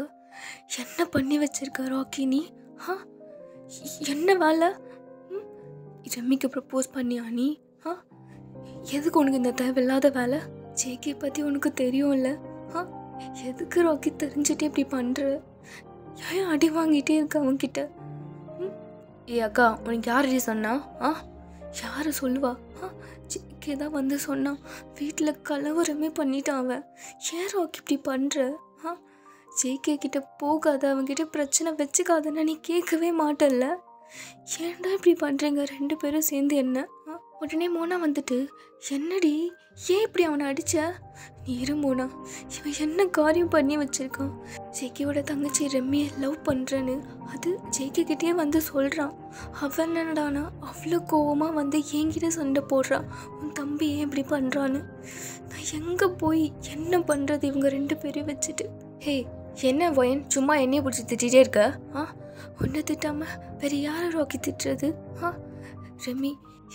என்ன பண்ணி வச்சிருக்க ராக்கி நீ? என்ன வேலை? ரெமிக்கு ப்ரப்போஸ் பண்ணியா நீ? எதுக்கு உனக்கு இந்த தேவையில்லாத வேலை? ஜேகே பற்றி உனக்கு தெரியும்ல? எதுக்கு ராக்கி தெரிஞ்சுட்டு இப்படி பண்ணுற? ஏன் அடி வாங்கிட்டே இருக்க அவன்கிட்ட? ஏ அக்கா, உனக்கு யார் சொன்னா? யார் சொல்லுவா? ஜேகே தான் வந்து சொன்னான். வீட்டில் கலவரமே பண்ணிட்டான் அவன். ஏன் ராக்கி இப்படி பண்ணுற? ஜேகே கிட்ட போகாத, அவன்கிட்ட பிரச்சனை வச்சுக்காதன்னா நீ கேட்கவே மாட்டல்ல. ஏன்டா இப்படி பண்ணுறீங்க ரெண்டு பேரும் சேர்ந்து? என்ன? உடனே மோனா வந்துட்டு, என்னடி ஏன் இப்படி அவனை அடித்த? நீ இரு மோனா, இவன் என்ன காரியம் பண்ணி வச்சுருக்கான்? ஜேகேவோட தங்கச்சி ரெம்மியை லவ் பண்ணுறேன்னு அது ஜேகே கிட்டே வந்து சொல்கிறான். அவன் என்னடானா அவ்வளோ கோவமாக வந்து என்கிட்ட சண்டை போடுறான், உன் தம்பி ஏன் இப்படி பண்ணுறான்னு. நான் எங்கே போய் என்ன பண்ணுறது இவங்க ரெண்டு பேரையும் வச்சுட்டு? ஹே என்ன வயன், சும்மா என்னையை பிடிச்சி திட்டிகிட்டே இருக்க? ஒன்றை திட்டாமல் வேறு யாரை ராக்கி திட்டுறது? ரெமி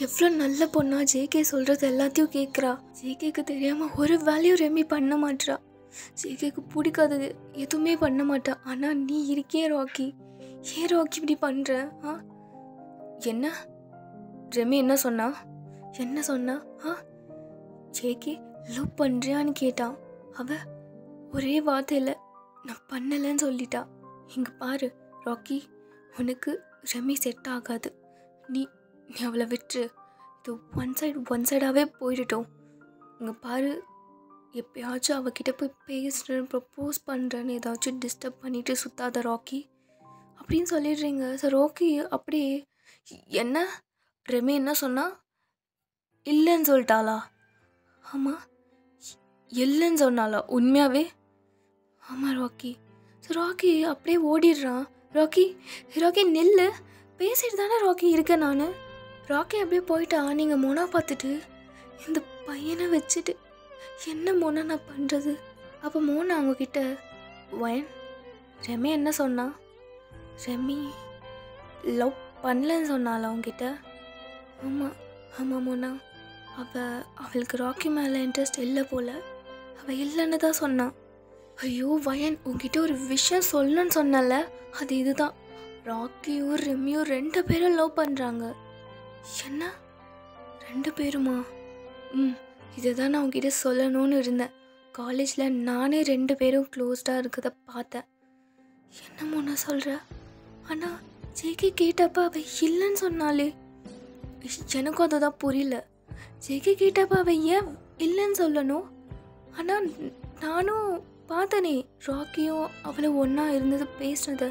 எவ்வளோ நல்ல பொண்ணா, ஜேகே சொல்கிறது எல்லாத்தையும் கேட்குறா. ஜேகேக்கு தெரியாமல் ஒரு வேலையும் ரெமி பண்ண மாட்டா. ஜேகேக்கு பிடிக்காதது எதுவுமே பண்ண மாட்டா. ஆனால் நீ இருக்கே ராக்கி, ஏன் ராக்கி இப்படி பண்ணுற? என்ன ரெமி என்ன சொன்னா? என்ன சொன்னா? ஜேகே லவ் பண்ணுறியான்னு கேட்டான். அவ ஒரே வார்த்தையில் நான் பண்ணலைன்னு சொல்லிட்டா. இங்கே பாரு ராக்கி, உனக்கு ரெமி செட் ஆகாது. நீ அவளை விட்டுரு. இது ஒன் சைடாகவே போயிடட்டும். இங்கே பாரு, எப்பயாச்சும் அவகிட்ட போய் பேசுகிறேன், ப்ரப்போஸ் பண்ணுறேன்னு ஏதாச்சும் டிஸ்டர்ப் பண்ணிவிட்டு சுத்தாத ராக்கி அப்படின்னு சொல்லிடுறீங்க. ஸோ ராக்கி அப்படியே, என்ன ரெமி என்ன சொன்னா? இல்லைன்னு சொல்லிட்டாளா? ஆமாம், இல்லைன்னு சொன்னாலா உண்மையாகவே? ஆமாம் ராக்கி. ஸோ ராக்கி அப்படியே ஓடிடுறான். ராக்கி நெல்லு, பேசிட்டு தானே ராக்கி இருக்கேன் நான். ராக்கி அப்படியே போயிட்டா. நீங்கள் மோனா பார்த்துட்டு, இந்த பையனை வச்சுட்டு என்ன மோனா நான் பண்ணுறது? அப்போ மோனா அவங்கக்கிட்ட, வயன் ரெமி என்ன சொன்னா? ரெமி லவ் பண்ணலன்னு சொன்னால அவங்ககிட்ட? ஆமாம் மோனா, அவளுக்கு ராக்கி மேலே இன்ட்ரெஸ்ட் இல்லை போல், அவள் இல்லைன்னு தான் சொன்னான். ஐயோ வயன், உங்ககிட்ட ஒரு விஷயம் சொல்லணும்னு சொன்னல, அது இதுதான். ராக்கியும் ரெமியும் ரெண்டு பேரும் லவ் பண்ணுறாங்க. என்ன ரெண்டு பேருமா? இதை தான் நான் உங்ககிட்ட சொல்லணும்னு இருந்தேன். காலேஜில் நானே ரெண்டு பேரும் க்ளோஸ்டாக இருக்கிறத பார்த்தேன். என்னமோ நான் சொல்கிறேன். ஆனால் ஜேகே கேட்டப்ப அவள் இல்லைன்னு சொன்னாலே. எனக்கும் அதை தான் புரியல. ஜேகே கேட்டப்ப அவள் ஏன் இல்லைன்னு சொல்லணும்? ஆனால் நானும் பார்த்தனே ராக்கியும் அவளை ஒன்றா இருந்தது, பேசினதை.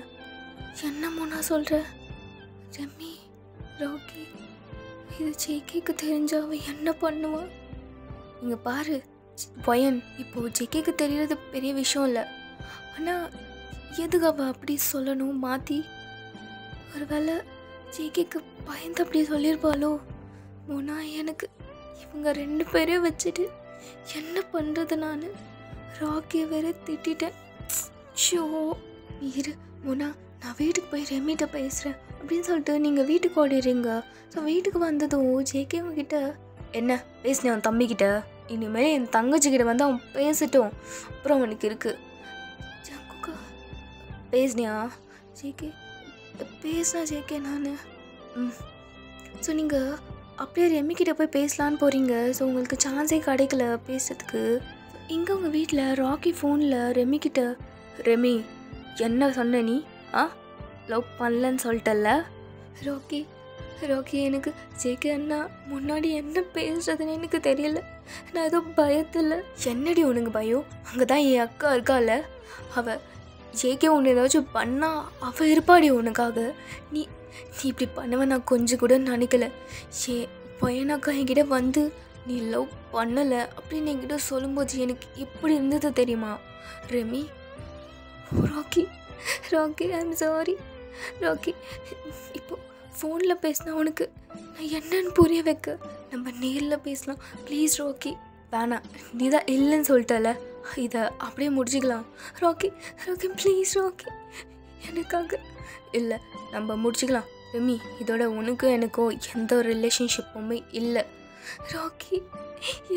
என்னமோ நான் சொல்கிறேன். ரெமி ராக்கி, இது ஜேகேக்கு தெரிஞ்சா அவள் என்ன பண்ணுவான்? இங்கே பாரு வயன், இப்போது ஜேகேக்கு தெரியறது பெரிய விஷயம் இல்லை. ஆனால் எதுக்கு அவள் அப்படி சொல்லணும் மாற்றி? ஒருவேளை ஜேகேக்கு பயந்து அப்படி சொல்லியிருப்பாளோ? மோனா, எனக்கு இவங்க ரெண்டு பேரையும் வச்சுட்டு என்ன பண்ணுறது? நான் ராக்கியை வேற திட்டேன். ஷோ இரு மோனா, நான் வீட்டுக்கு போய் ரெமிட்ட பேசுகிறேன் அப்படின்னு சொல்லிட்டு நீங்கள் வீட்டுக்கு ஓடிடுறீங்க. ஸோ வீட்டுக்கு வந்ததும் ஜேகே கிட்ட, என்ன பேசினேன் அவன் தம்பிக்கிட்ட? இனிமேல் என் தங்கச்சிக்கிட்ட வந்து அவன் பேசிட்டோம், அப்புறம் அவனுக்கு இருக்குது. ஜங்குக்கா பேசினியா? ஜேகே பேசினா ஜேகே நான். ஸோ நீங்கள் அப்படியே ரெமி கிட்ட போய் பேசலான்னு போகிறீங்க. ஸோ உங்களுக்கு சான்ஸே கிடைக்கல பேசுறதுக்கு. இங்கே உங்கள் வீட்டில் ராக்கி ஃபோனில் ரெமி கிட்ட, ரெமி என்ன சொன்ன நீ? லவ் பண்ணலன்னு சொல்லிட்டல்ல? ராக்கி ராக்கி எனக்கு ஜேகே அண்ணா முன்னாடி என்ன பேசுறதுன்னு எனக்கு தெரியல. நான் ஏதோ பயத்தில். என்னடி உனக்கு பயம்? அங்கே தான் என் அக்கா இருக்கால, அவள் ஜேகே ஒன்று ஏதாச்சும் பண்ணால் அவள் இருப்பாடி உனக்காக. நீ நீ இப்படி பண்ணுவேன் நான் கொஞ்சம் கூட நினைக்கல. பையனாக்கா என்கிட்ட வந்து நீ லவ் பண்ணலை அப்படின்னு என்கிட்ட சொல்லும்போது எனக்கு எப்படி இருந்தது தெரியுமா Remy? Rocky Rocky I'm sorry Rocky. இப்போ ஃபோனில் பேசினா உனக்கு நான் என்னன்னு புரிய வைக்க, நம்ம நேரில் பேசலாம் ப்ளீஸ் ராக்கி. வேணாம், நீ தான் இல்லைன்னு சொல்லிட்டல, இதை அப்படியே முடிச்சிக்கலாம் ராக்கி. ராக்கி ப்ளீஸ் ராக்கி எனக்காக. இல்லை, நம்ம முடிச்சிக்கலாம் ரெமி. இதோட உனக்கும் எனக்கும் எந்த ஒரு ரிலேஷன்ஷிப்புமே இல்லை. ராக்கி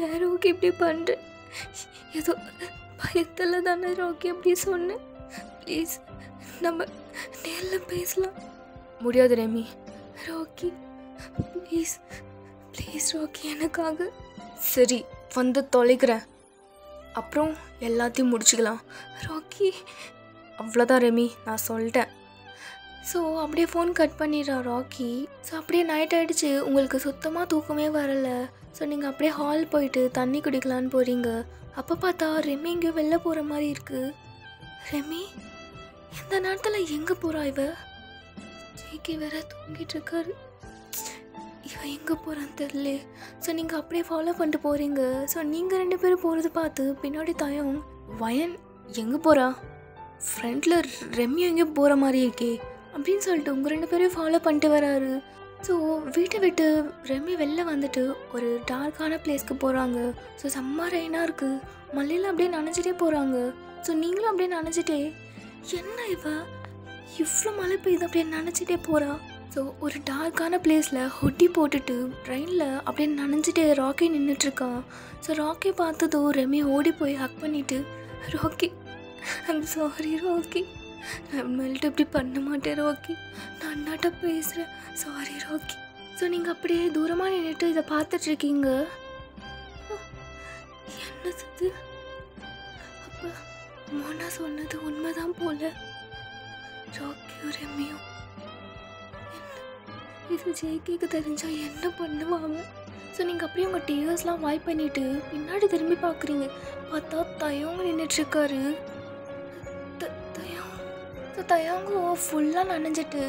ஏன் ராக்கி இப்படி பண்ணுற? ஏதோ பயத்தில் தானே ராக்கி அப்படி சொன்னேன். ப்ளீஸ் நம்ம நேரில் பேசலாம். முடியாது ரெமி. ராக்கி ப்ளீஸ் ப்ளீஸ் ராக்கி எனக்காக. சரி வந்து தொலைக்கிறேன், அப்புறம் எல்லாத்தையும் முடிச்சுக்கலாம் ராக்கி. அவ்வளோதான் ரெமி, நான் சொல்லிட்டேன். ஸோ அப்படியே ஃபோன் கட் பண்ணிடுறா ராக்கி. ஸோ அப்படியே நைட் ஆகிடுச்சு, உங்களுக்கு சுத்தமாக தூக்கமே வரலை. ஸோ நீங்கள் அப்படியே ஹால் போயிட்டு தண்ணி குடிக்கலான்னு போகிறீங்க. அப்போ பார்த்தா ரெமி எங்கேயோ வெளில போகிற மாதிரி இருக்குது. ரெமி இந்த நேரத்தில் எங்கே போகிறா இவ? ஜேகே வேற தூங்கிட்டு இருக்காரு, இவன் எங்கே போகிறான்னு தெரியல. ஸோ நீங்கள் அப்படியே ஃபாலோ பண்ணிட்டு போகிறீங்க. ஸோ நீங்கள் 2 பேரும் போகிறது பார்த்து பின்னாடி தாயம், வயன் எங்கே போகிறா? ஃப்ரண்டில் ரெமி எங்கேயோ போகிற மாதிரி இருக்கே அப்படின்னு சொல்லிட்டு உங்கள் 2 பேரையும் ஃபாலோ பண்ணிட்டு வராரு. ஸோ வீட்டை விட்டு ரெமி வெளில வந்துட்டு ஒரு டார்க்கான பிளேஸ்க்கு போகிறாங்க. ஸோ செம்ம ரெயினாக இருக்குது, மழையில் அப்படியே நனைஞ்சிட்டே போகிறாங்க. ஸோ நீங்களும் அப்படியே நனைஞ்சிட்டே, என்ன இவ இவ்வளோ மழை பெய்யுது அப்படியே நனைச்சிட்டே போகிறா. ஸோ ஒரு டார்க்கான பிளேஸில் ஹொட்டி போட்டுட்டு ட்ரெயினில் அப்படியே நனைஞ்சிட்டே ராக்கி நின்றுட்டுருக்கான். ஸோ ராக்கி பார்த்ததோ ரெமி ஓடி போய் ஹக் பண்ணிவிட்டு, ராக்கி ஐம் சாரி ராக்கி, நான் மேல்ட்டு இப்படி பண்ண மாட்டேன் ராக்கி, நான் அண்ணாட்ட பேசுகிறேன், சாரி ராக்கி. ஸோ நீங்கள் அப்படியே தூரமாக நின்றுட்டு இதை பார்த்துட்ருக்கீங்க. என்ன சத்து? அப்போ மோனா சொன்னது உண்மைதான் போல. ராக்கியும் ரெமியும் இது ஜேகேக்கு தெரிஞ்சா என்ன பண்ணுவாங்க? ஸோ நீங்கள் அப்படியே உங்கள் டியர்ஸ்லாம் வாய் பண்ணிவிட்டு பின்னாடி திரும்பி பார்க்குறீங்க. பார்த்தா தயங்க நின்றுட்டுருக்காரு. ஸோ தயங்கோ ஃபுல்லாக நனைஞ்சிட்டு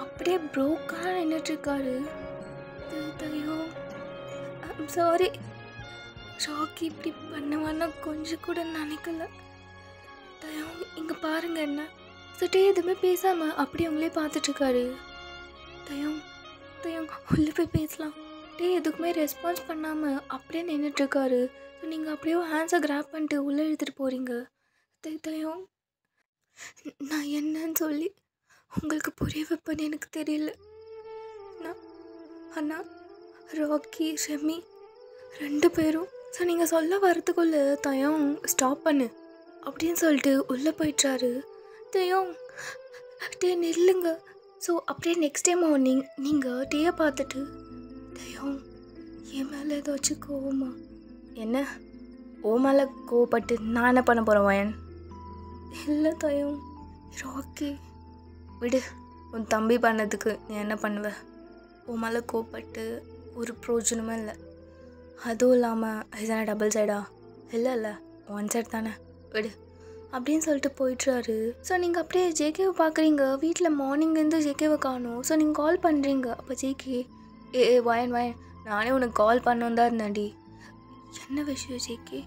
அப்படியே ப்ரோக்காக நின்றுட்டுருக்காரு. தயோ ஐம் சாரி ராக்கி, இப்படி பண்ணுவான்னா கொஞ்சம் கூட நினைக்கல. தயம் இங்கே பாருங்கள் என்ன. சுட்டே எதுவுமே பேசாமல் அப்படி அவங்களே பார்த்துட்ருக்காரு. தயம் தயம் உள்ளே போய் பேசலாம். டே எதுக்குமே ரெஸ்பான்ஸ் பண்ணாமல் அப்படியே நின்றுட்டுருக்காரு. ஸோ நீங்கள் அப்படியே ஹேண்ட்ஸை கிராப் பண்ணிட்டு உள்ளே இழுத்துட்டு போகிறீங்க. தயம் நான் என்னன்னு சொல்லி உங்களுக்கு புரிய வைப்பேன்னு எனக்கு தெரியல. நான் அண்ணா ராக்கி ரெமி 2 பேரும். ஸோ நீங்கள் சொல்ல வரத்துக்குள்ளே தயம் ஸ்டாப் பண்ணு அப்படின்னு சொல்லிட்டு உள்ளே போயிட்டாரு. தயம் டே நில்லுங்க. ஸோ அப்படியே நெக்ஸ்ட் டே மார்னிங் நீங்கள் டேயை பார்த்துட்டு, தயம் என் மேலே ஏதாச்சும் கோவமா? என்ன ஓ மேலே கோவப்பட்டு நான் என்ன பண்ண போகிறேன் வயன்? இல்லை தயம், ராக்கி விடு, உன் தம்பி பண்ணதுக்கு நீ என்ன பண்ணுவ? உன் மேலே கோவப்பட்டு ஒரு பிரோஜனமே இல்லை. அதுவும் இல்லாமல் இதுதானே டபுள் சைடா? இல்லை 1 சைட் தானே, விடு அப்படின்னு சொல்லிட்டு போயிட்டுறாரு. ஸோ நீங்கள் அப்படியே ஜேகேவை பார்க்குறீங்க. வீட்டில் மார்னிங்லேருந்து ஜேகேவை காணும். ஸோ நீங்கள் கால் பண்ணுறீங்க. அப்போ ஜேகே, வயன் நானே உனக்கு கால் பண்ணோன்னு தான் இருந்தேன்டி. என்ன விஷயம் ஜேகே?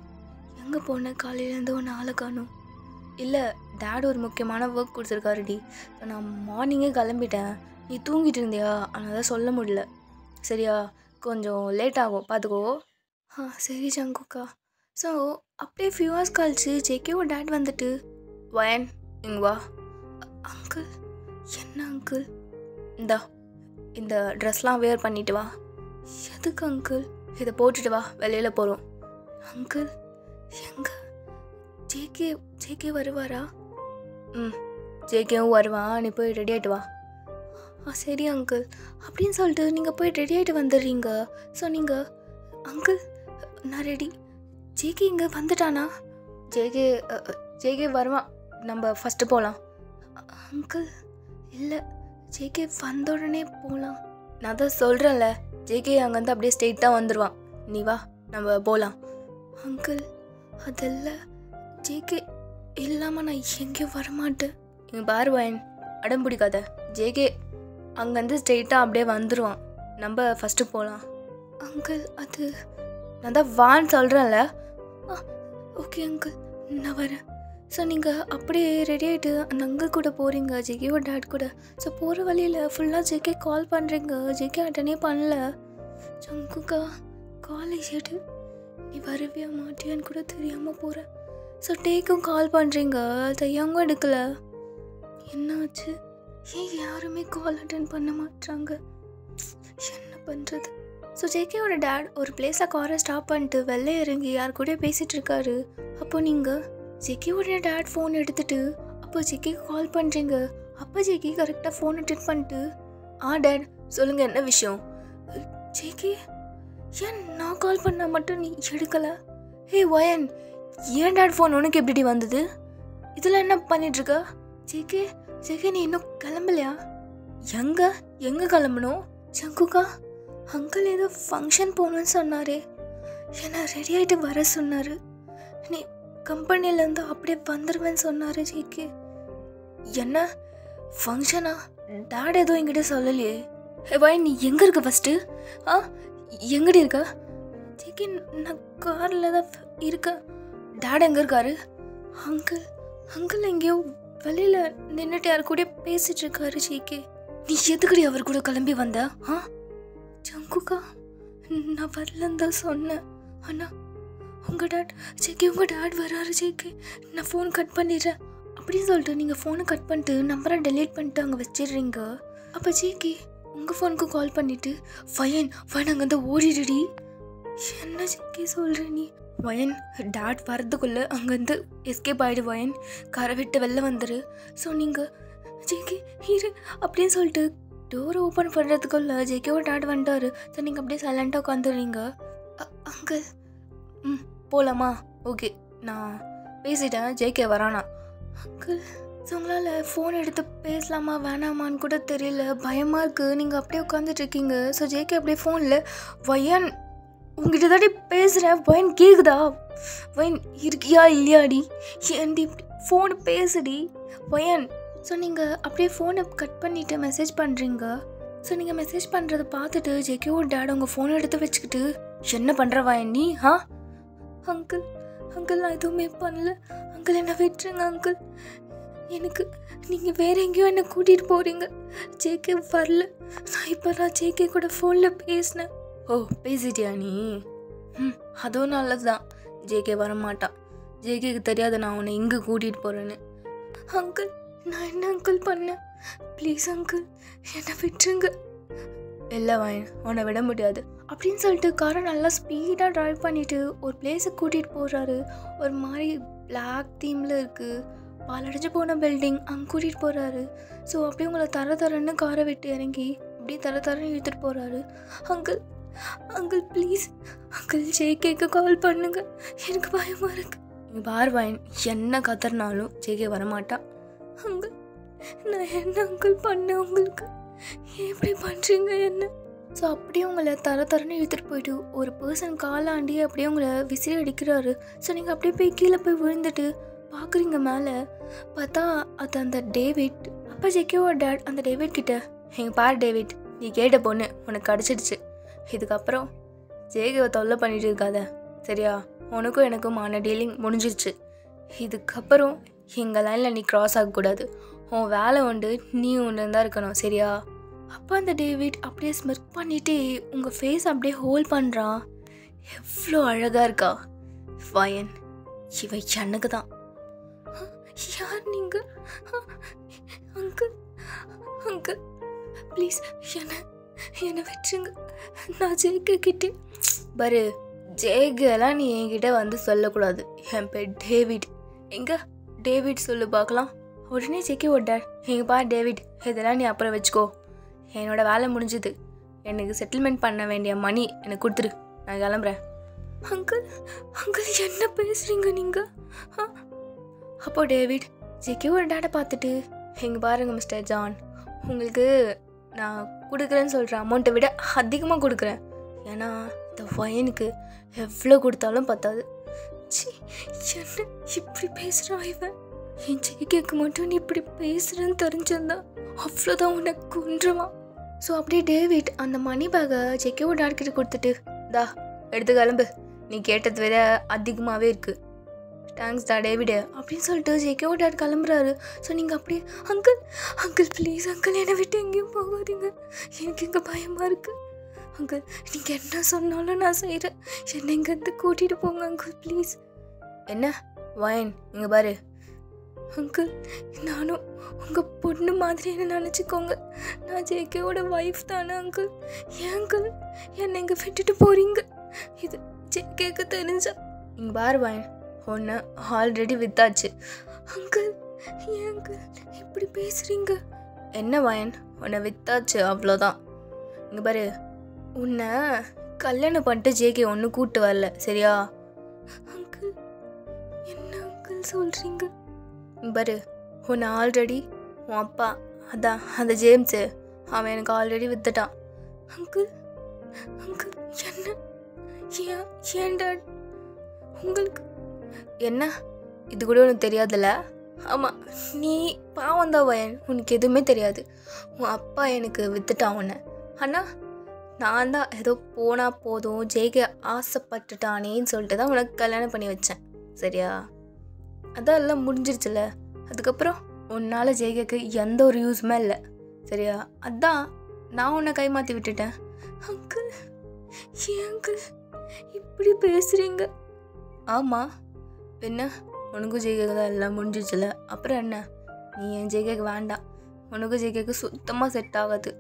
எங்கே போனேன்? காலையிலேருந்து ஒன்று ஆளை காணும். இல்லை டேட் ஒரு முக்கியமான ஒர்க் கொடுத்துருக்காருடி. ஸோ நான் மார்னிங்கே கிளம்பிட்டேன், நீ தூங்கிட்டு இருந்தியா, அதனால தான் சொல்ல முடியல. சரியா, கொஞ்சம் லேட் ஆகும் பார்த்துக்கோ. சரி ஜங்குக்கா. ஸோ அப்படியே ஃபியூ ஹவர்ஸ் கழிச்சு ஜேகேவோட டேட் வந்துட்டு, வயன் இங்கே வா. அங்கிள் என்ன அங்கிள்? இந்த ட்ரெஸ்லாம் வேர் பண்ணிட்டு வா. எதுக்கு அங்கிள்? இதை போட்டுட்டு வா, வெளியில் போகிறோம். அங்கிள் எங்கே? ஜேகே வருவாரா? ஜேகேவும் வருவான், நீ போய் ரெடி ஆகிட்டு வா. சரி அங்கிள் அப்படின்னு சொல்லிட்டு நீங்கள் போய் ரெடி ஆகிட்டு வந்துடுறீங்க. ஸோ நீங்கள் அங்கிள் நான் ரெடி. ஜேகே இங்கே வந்துட்டானா? ஜேகே ஜேகே வருவான், நம்ம ஃபஸ்ட்டு போகலாம். அங்கிள் இல்லை, ஜேகே வந்த உடனே போகலாம். நான் தான் சொல்கிறேன்ல, ஜேகே அங்கேருந்து அப்படியே ஸ்ட்ரெயிட்டாக வந்துடுவான். நீ வா, நம்ம போகலாம். அங்கிள் அதெல்லாம் ஜேகே இல்லாமல் நான் எங்கேயும் வரமாட்டேன். இங்கே பாரு வயன், அடம் பிடிக்காத. ஜேகே அங்கேருந்து ஸ்ட்ரெயிட்டாக அப்படியே வந்துடுவான். நம்ம ஃபஸ்ட்டு போகலாம். அங்கிள் அது நான் தான் வான்னு சொல்கிறேன்ல. ஓகே அங்கிள், நான் வரேன். ஸோ நீங்கள் அப்படியே ரெடி ஆகிட்டு அந்த அங்கிள் கூட போகிறீங்க, ஜேகேவோட டேட் கூட. ஸோ போகிற வழியில் ஃபுல்லாக ஜேகே கால் பண்ணுறீங்க, ஜேகே அட்டனே பண்ணல. சங்குக்கா காலேஜ் எடு, நீ வரவே மாட்டியான்னு கூட தெரியாமல் போகிறேன். ஸோ டேக்கும் கால் பண்ணுறீங்க, தையாங்கும் எடுக்கல. என்னாச்சு? ஏன் யாருமே கால் அட்டன் பண்ண மாட்டாங்க? என்ன பண்ணுறது? ஸோ ஜேகேவோட டேட் ஒரு பிளேஸில் காரை ஸ்டாப் பண்ணிட்டு வெளில இறங்கி யார் கூட பேசிகிட்டு இருக்காரு. அப்போ நீங்கள் ஜேகேவோட டேட் ஃபோன் எடுத்துகிட்டு அப்போ ஜேகேக்கு கால் பண்ணுறீங்க. அப்போ ஜேகே கரெக்டாக ஃபோன் அட்டென்ட் பண்ணிட்டு, டேட் சொல்லுங்கள், என்ன விஷயம்? ஜேகே ஏன் நான் கால் பண்ணால் மட்டும் நீ எடுக்கலை? வயன், ஏன் டேட் ஃபோன் உனக்கு எப்படி வந்தது? இதில் என்ன பண்ணிகிட்ருக்க? ஜேகே ஜேகே நீ இன்னும் கிளம்பலையா? எங்கே கிளம்பணும்? சங்குக்கா அங்கிள் ஏதோ ஃபங்க்ஷன் போகணுன்னு சொன்னாரே, என்னை ரெடி ஆகிட்டு வர சொன்னார். நீ கம்பெனிலேருந்து அப்படியே வந்துடுவேன்னு சொன்னார். ஜேகே என்ன ஃபங்க்ஷனா? டேட் எதுவும் என்கிட்ட சொல்லலையே. வாய், நீ எங்கே இருக்க ஃபஸ்ட்டு? எங்கடி இருக்கா? ஜேகே நான் காரில் தான் இருக்கேன். டேட் எங்கே இருக்காரு? அங்கிள் எங்கேயோ வெளியில் நின்றுட்டு யார் கூட பேசிகிட்டு இருக்காரு. ஜேகே நீ எதுக்கடி அவர் கூட கிளம்பி வந்த? சங்குக்கா நான் வரலன்னு தான் சொன்னேன். ஆனால் உங்கள் டேட் வராரு. ஜேகே நான் ஃபோன் கட் பண்ணிடுறேன் அப்படின்னு சொல்லிட்டு நீங்கள் ஃபோனை கட் பண்ணிட்டு நம்பரை டெலீட் பண்ணிட்டு அங்கே வச்சிடுறீங்க. அப்போ ஜேகே உங்கள் ஃபோனுக்கு கால் பண்ணிவிட்டு, வயன் அங்கேருந்து ஓடிடுடி. என்ன ஜேகே சொல்கிற நீ? வயன் டேட் வரதுக்குள்ளே அங்கேருந்து எஸ்கேப் ஆகிடு. வயன் காரை விட்டு வெளில வந்துடு. ஸோ நீங்கள் ஜேகே ஹீரு அப்படின்னு சொல்லிட்டு டோரை ஓப்பன் பண்ணுறதுக்குள்ள ஜேகேவோட டேட் வந்துட்டாரு. ஸோ நீங்கள் அப்படியே சைலண்ட்டாக உட்காந்துடுறீங்க. அங்கிள் போகலாமா? ஓகே, நான் பேசிட்டேன், ஜேகே வரானா? அங்கிள் ஸோ உங்களால் ஃபோன் எடுத்து பேசலாமா வேணாமான்னு கூட தெரியல, பயமாக இருக்குது. நீங்கள் அப்படியே உட்காந்துட்ருக்கீங்க. ஸோ ஜேகே அப்படியே ஃபோனில், வயன் உங்ககிட்ட தாண்டி பேசுகிறேன், வயன் கேட்குதா? வயன் இருக்கியா இல்லையாடி? ஏன்டி இப்படி ஃபோனு பேசுடி வயன். ஸோ நீங்கள் அப்படியே ஃபோனை கட் பண்ணிவிட்டு மெசேஜ் பண்ணுறீங்க. ஸோ நீங்கள் மெசேஜ் பண்ணுறதை பார்த்துட்டு ஜேகேவோட டேட் உங்கள் ஃபோனை எடுத்து வச்சுக்கிட்டு, என்ன பண்ணுற வயன் நீ? அங்கிள் நான் எதுவுமே பண்ணல அங்கிள், என்னை விட்டுருங்க அங்கிள். எனக்கு நீங்கள் வேறு எங்கேயோ என்னை கூட்டிகிட்டு போகிறீங்க. ஜேகே வரல, நான் இப்போ தான் ஜேகே கூட ஃபோனில் பேசினேன். பேசிட்டியா நீ? அதுவும் நல்லது தான். ஜேகே வரமாட்டான். ஜேகேக்கு தெரியாது நான் உன்னை இங்கே கூட்டிகிட்டு போகிறேன்னு. அங்கிள் நான் என்ன அங்கிள் பண்ணேன்? ப்ளீஸ் அங்கிள் என்னை விட்டுருங்க. இல்லை வயன், உன்னை விட முடியாது அப்படின்னு சொல்லிட்டு காரை நல்லா ஸ்பீடாக ட்ரைவ் பண்ணிவிட்டு ஒரு பிளேஸுக்கு கூட்டிகிட்டு போகிறாரு. ஒரு மாதிரி பிளாக் தீமில் இருக்குது, பாலடைஞ்சு போன பில்டிங், அங்கே கூட்டிகிட்டு போகிறாரு. ஸோ அப்படியே உங்களை தரன்னு காரை விட்டு இறங்கி அப்படியே தரன்னு இழுத்துட்டு போகிறாரு. அங்கிள் ப்ளீஸ் அங்கிள் ஜேகேக்கு கால் பண்ணுங்க, எனக்கு பயமாக இருக்கு. பார் வயன், என்ன கத்துறனாலும் ஜேகே வரமாட்டான். அங்கிள் நான் என்ன அங்கிள் பண்ணேன் உங்களுக்கு? எப்படி பண்ணுறீங்க என்ன? ஸோ அப்படியே உங்களை தரன்னு இழுத்துட்டு போயிட்டு ஒரு பர்சன் காலாண்டி அப்படியே உங்களை விசிறி அடிக்கிறாரு. ஸோ நீங்கள் அப்படியே போய் கீழே போய் விழுந்துட்டு பார்க்குறீங்க மேலே, பார்த்தா அது அந்த டேவிட். அப்போ ஜேகேவோட டேட் அந்த டேவிட் கிட்ட, எங்கள் பார் டேவிட், நீ கேட்ட பொண்ணு உனக்கு கிடச்சிடுச்சு. இதுக்கப்புறம் ஜேகேவை தொல்லை பண்ணிட்டு இருக்காத, சரியா? உனக்கும் எனக்குமான டீலிங் முடிஞ்சிருச்சு. இதுக்கப்புறம் எங்கள் லைனில் நீ க்ராஸ் ஆகக்கூடாது. உன் வேலை உண்டு, நீ ஒன்று தான் இருக்கணும், சரியா? அப்போ அந்த டேவிட் அப்படியே ஸ்மிர்க் பண்ணிவிட்டு உங்கள் ஃபேஸ் அப்படியே ஹோல்ட் பண்ணுறான். எவ்வளோ அழகாக இருக்கா வயன், இவ எனக்கு தான். யார் நீங்கள்? அங்கிள் ப்ளீஸ் என்னை விட்டுருங்க. நான் ஜேகே கிட்டே பாரு, ஜேகேலாம் நீ என்கிட்ட வந்து சொல்லக்கூடாது. என் பேர் டேவிட். எங்கே டேவிட் சொல்லு பார்க்கலாம். உடனே ஜேகே ஓட்டார், எங்கள் பா டேவிட், இதெல்லாம் நீ அப்புறம் வச்சுக்கோ. என்னோடய வேலை முடிஞ்சுது. எனக்கு செட்டில்மெண்ட் பண்ண வேண்டிய மணி எனக்கு கொடுத்துரு, நான் கிளம்புறேன். அங்கிள் அங்கிள் என்ன பேசுகிறீங்க நீங்கள்? அப்போ டேவிட் ஜேகேவோட டேடை பார்த்துட்டு, இங்கே பாருங்கள் மிஸ்டர் ஜான், உங்களுக்கு நான் கொடுக்குறேன்னு சொல்கிற அமௌண்ட்டை விட அதிகமாக கொடுக்குறேன். ஏன்னா இந்த பையனுக்கு எவ்வளோ கொடுத்தாலும் பத்தாது. சி, என்ன இப்படி பேசுகிறான் இவன்? என் ஜேகேக்கு மட்டும் நீ இப்படி பேசுகிறேன்னு தெரிஞ்சிருந்தா அவ்வளோதான் உனக்கு கொன்றுவான். ஸோ அப்படியே டேவிட் அந்த மணி பேக்கை ஜேகேவோட டாட்கிட்ட கொடுத்துட்டு, தா எடுத்து கிளம்பு, நீ கேட்டதை விட அதிகமாகவே இருக்குது. தேங்க்ஸ் டா டேவிடு அப்படின்னு சொல்லிட்டு ஜேகேவோட டாட் கிளம்புறாரு. ஸோ நீங்கள் அப்படியே அங்கிள் அங்கிள் ப்ளீஸ் அங்கிள் என்னை விட்டு எங்கேயும் போகாதீங்க, எனக்கு இங்கே பயமாக இருக்குது. அங்கிள் நீங்கள் என்ன சொன்னாலும் நான் செய்கிறேன், என்னை இங்கேருந்து கூட்டிகிட்டு போங்க அங்கிள் ப்ளீஸ். என்ன வயன் இங்கே பாரு அங்கிள், நானும் உங்கள் பொண்ணு மாதிரி என்ன நினச்சிக்கோங்க, நான் ஜேகேவோட ஒய்ஃப் தானே அங்கிள். ஏன் அங்கிள் என்னை இங்கே விட்டுட்டு போகிறீங்க? இது ஜேகேக்கு தெரிஞ்சா? இங்கே பாரு வயன், ஒன்று ஆல்ரெடி வித்தாச்சு. அங்கிள் ஏன் அங்கிள் இப்படி பேசுகிறீங்க? என்ன வயன், உன்னை வித்தாச்சு அவ்வளோதான். இங்கே பாரு, உன்னை கல்யாணம் பண்ணிட்டு ஜேகே ஒன்று கூப்பிட்டு வரல சரியா? அங்கிள் என்ன அங்கிள் சொல்கிறீங்க? இங்கே பாரு, உன்னை ஆல்ரெடி உன் அப்பா அதான் அந்த ஜேம்ஸு அவன் எனக்கு ஆல்ரெடி வித்துட்டான். அங்கிள் அங்கிள் என்ன ஏன் டாட் உங்களுக்கு என்ன இது கூட உனக்கு தெரியாதுல்ல? ஆமாம், நீ பாவம் தான் வயன், உனக்கு எதுவுமே தெரியாது. உன் அப்பா எனக்கு வித்துட்டான் உன்னை. ஆனால் நான் தான் ஏதோ போனால் போதும் ஜேகே ஆசைப்பட்டுட்டானேன்னு சொல்லிட்டு தான் உனக்கு கல்யாணம் பண்ணி வச்சேன் சரியா? அதான் எல்லாம் முடிஞ்சிருச்சுல. அதுக்கப்புறம் உன்னால் ஜேகேக்கு எந்த ஒரு யூஸுமே இல்லை சரியா? அதான் நான் உன்னை கைமாற்றி விட்டுட்டேன். அங்கிள் ஏன் அங்கிள் இப்படி பேசுகிறீங்க? ஆமாம், என்ன உனக்கும் ஜேகேக்கு தான் எல்லாம் முடிஞ்சிச்சுல, அப்புறம் என்ன? நீ என் ஜேகேக்கு வேண்டாம், உனக்கும் ஜேகேக்கு சுத்தமாக செட் ஆகாது.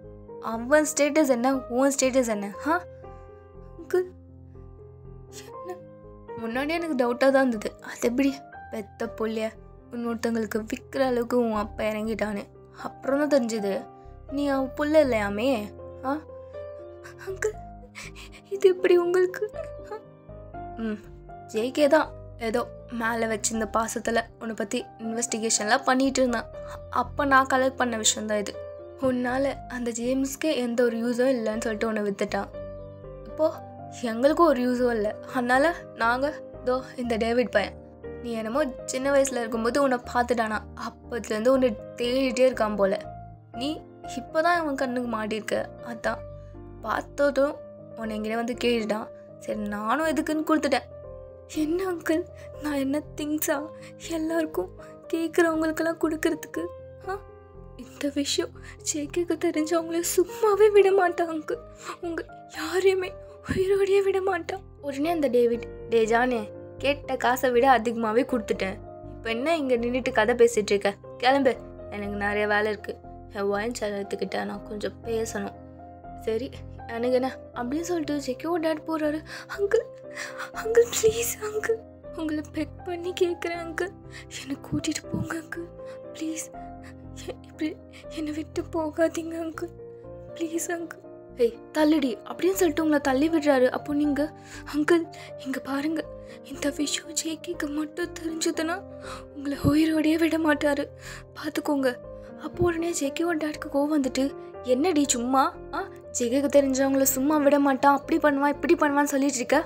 அவன் ஸ்டேட்டஸ் என்ன, உன் ஸ்டேட்டஸ் என்ன? அங்கிள் என்ன முன்னாடியே எனக்கு டவுட்டாக தான் இருந்தது, அது எப்படி பெத்த புள்ளைய இன்னொருத்தங்களுக்கு விற்கிற அளவுக்கு உன் அப்பா இறங்கிட்டானு. அப்புறம் தான் தெரிஞ்சுது நீ அவன் புள்ள இல்லையாமே. அங்கிள் இது எப்படி உங்களுக்கு? ஜேகே தான் ஏதோ மேலே வச்சிருந்த பாசத்தில் உன்னை பற்றி இன்வெஸ்டிகேஷன்லாம் பண்ணிகிட்டு இருந்தான். அப்போ நான் கலெக்ட் பண்ண விஷயந்தான் இது. உன்னால் அந்த ஜேம்ஸ்க்கே எந்த ஒரு யூஸும் இல்லைன்னு சொல்லிட்டு உன்னை விற்றுட்டான். இப்போது எங்களுக்கும் ஒரு யூஸும் இல்லை, அதனால் நாங்கள் இதோ இந்த டேவிட் பையன், நீ என்னமோ சின்ன வயசில் இருக்கும்போது உன்னை பார்த்துட்டானா, அப்போதுலேருந்து உன்னை தேடிட்டே இருக்கான் போல். நீ இப்போ தான் அவன் கண்ணுக்கு மாட்டியிருக்க, அதான் பார்த்ததும் உன்னை எங்கிட்ட வந்து கேட்டுட்டான். சரி நானும் எதுக்குன்னு கொடுத்துட்டேன். என்ன அங்கிள், நான் என்ன திங்ஸா எல்லாருக்கும் கேட்குறவங்களுக்கெல்லாம் கொடுக்கறதுக்கு? இந்த விஷயம் ஜேகேக்கு தெரிஞ்சவங்கள சும்மாவே விட மாட்டான் அங்கிள், உங்கள் யாரையுமே உயிரோடையே விட மாட்டான். உடனே அந்த டேவிட், டே ஜானே, கேட்ட காசை விட அதிகமாகவே கொடுத்துட்டேன், இப்போ என்ன இங்கே நின்றுட்டு கதை பேசிகிட்டு இருக்க? கிளம்பு, எனக்கு நிறைய வேலை இருக்குது, என் ஒயின் சலத்துக்கிட்ட நான் கொஞ்சம் பேசணும். சரி எனக்கு என்ன அப்படின்னு சொல்லிட்டு ஜேகேவோட டாட் போகிறாரு. அங்கிள் அங்கிள் ப்ளீஸ் அங்கிள், உங்களை பெக் பண்ணி கேட்குறேன் அங்கிள், என்னை கூட்டிகிட்டு போங்க அங்கிள் ப்ளீஸ், இப்படி என்னை விட்டு போகாதீங்க அங்கிள் ப்ளீஸ் அங்கிள். ஏய் தள்ளுடி அப்படின்னு சொல்லிட்டு உங்களை தள்ளி விடுறாரு. அப்போ நீங்கள் அங்கிள் இங்கே பாருங்கள், இந்த விஷயம் ஜேகேக்கு மட்டும் தெரிஞ்சதுன்னா உங்களை உயிரோடையே விட மாட்டார், பார்த்துக்கோங்க. அப்போ உடனே ஜேகேவோட டாட்க்கு கோவம் வந்துட்டு, என்னடி சும்மா ஜேகேக்கு தெரிஞ்சவங்கள சும்மா விட மாட்டான், அப்படி பண்ணுவான் இப்படி பண்ணுவான்னு சொல்லிட்டு இருக்க.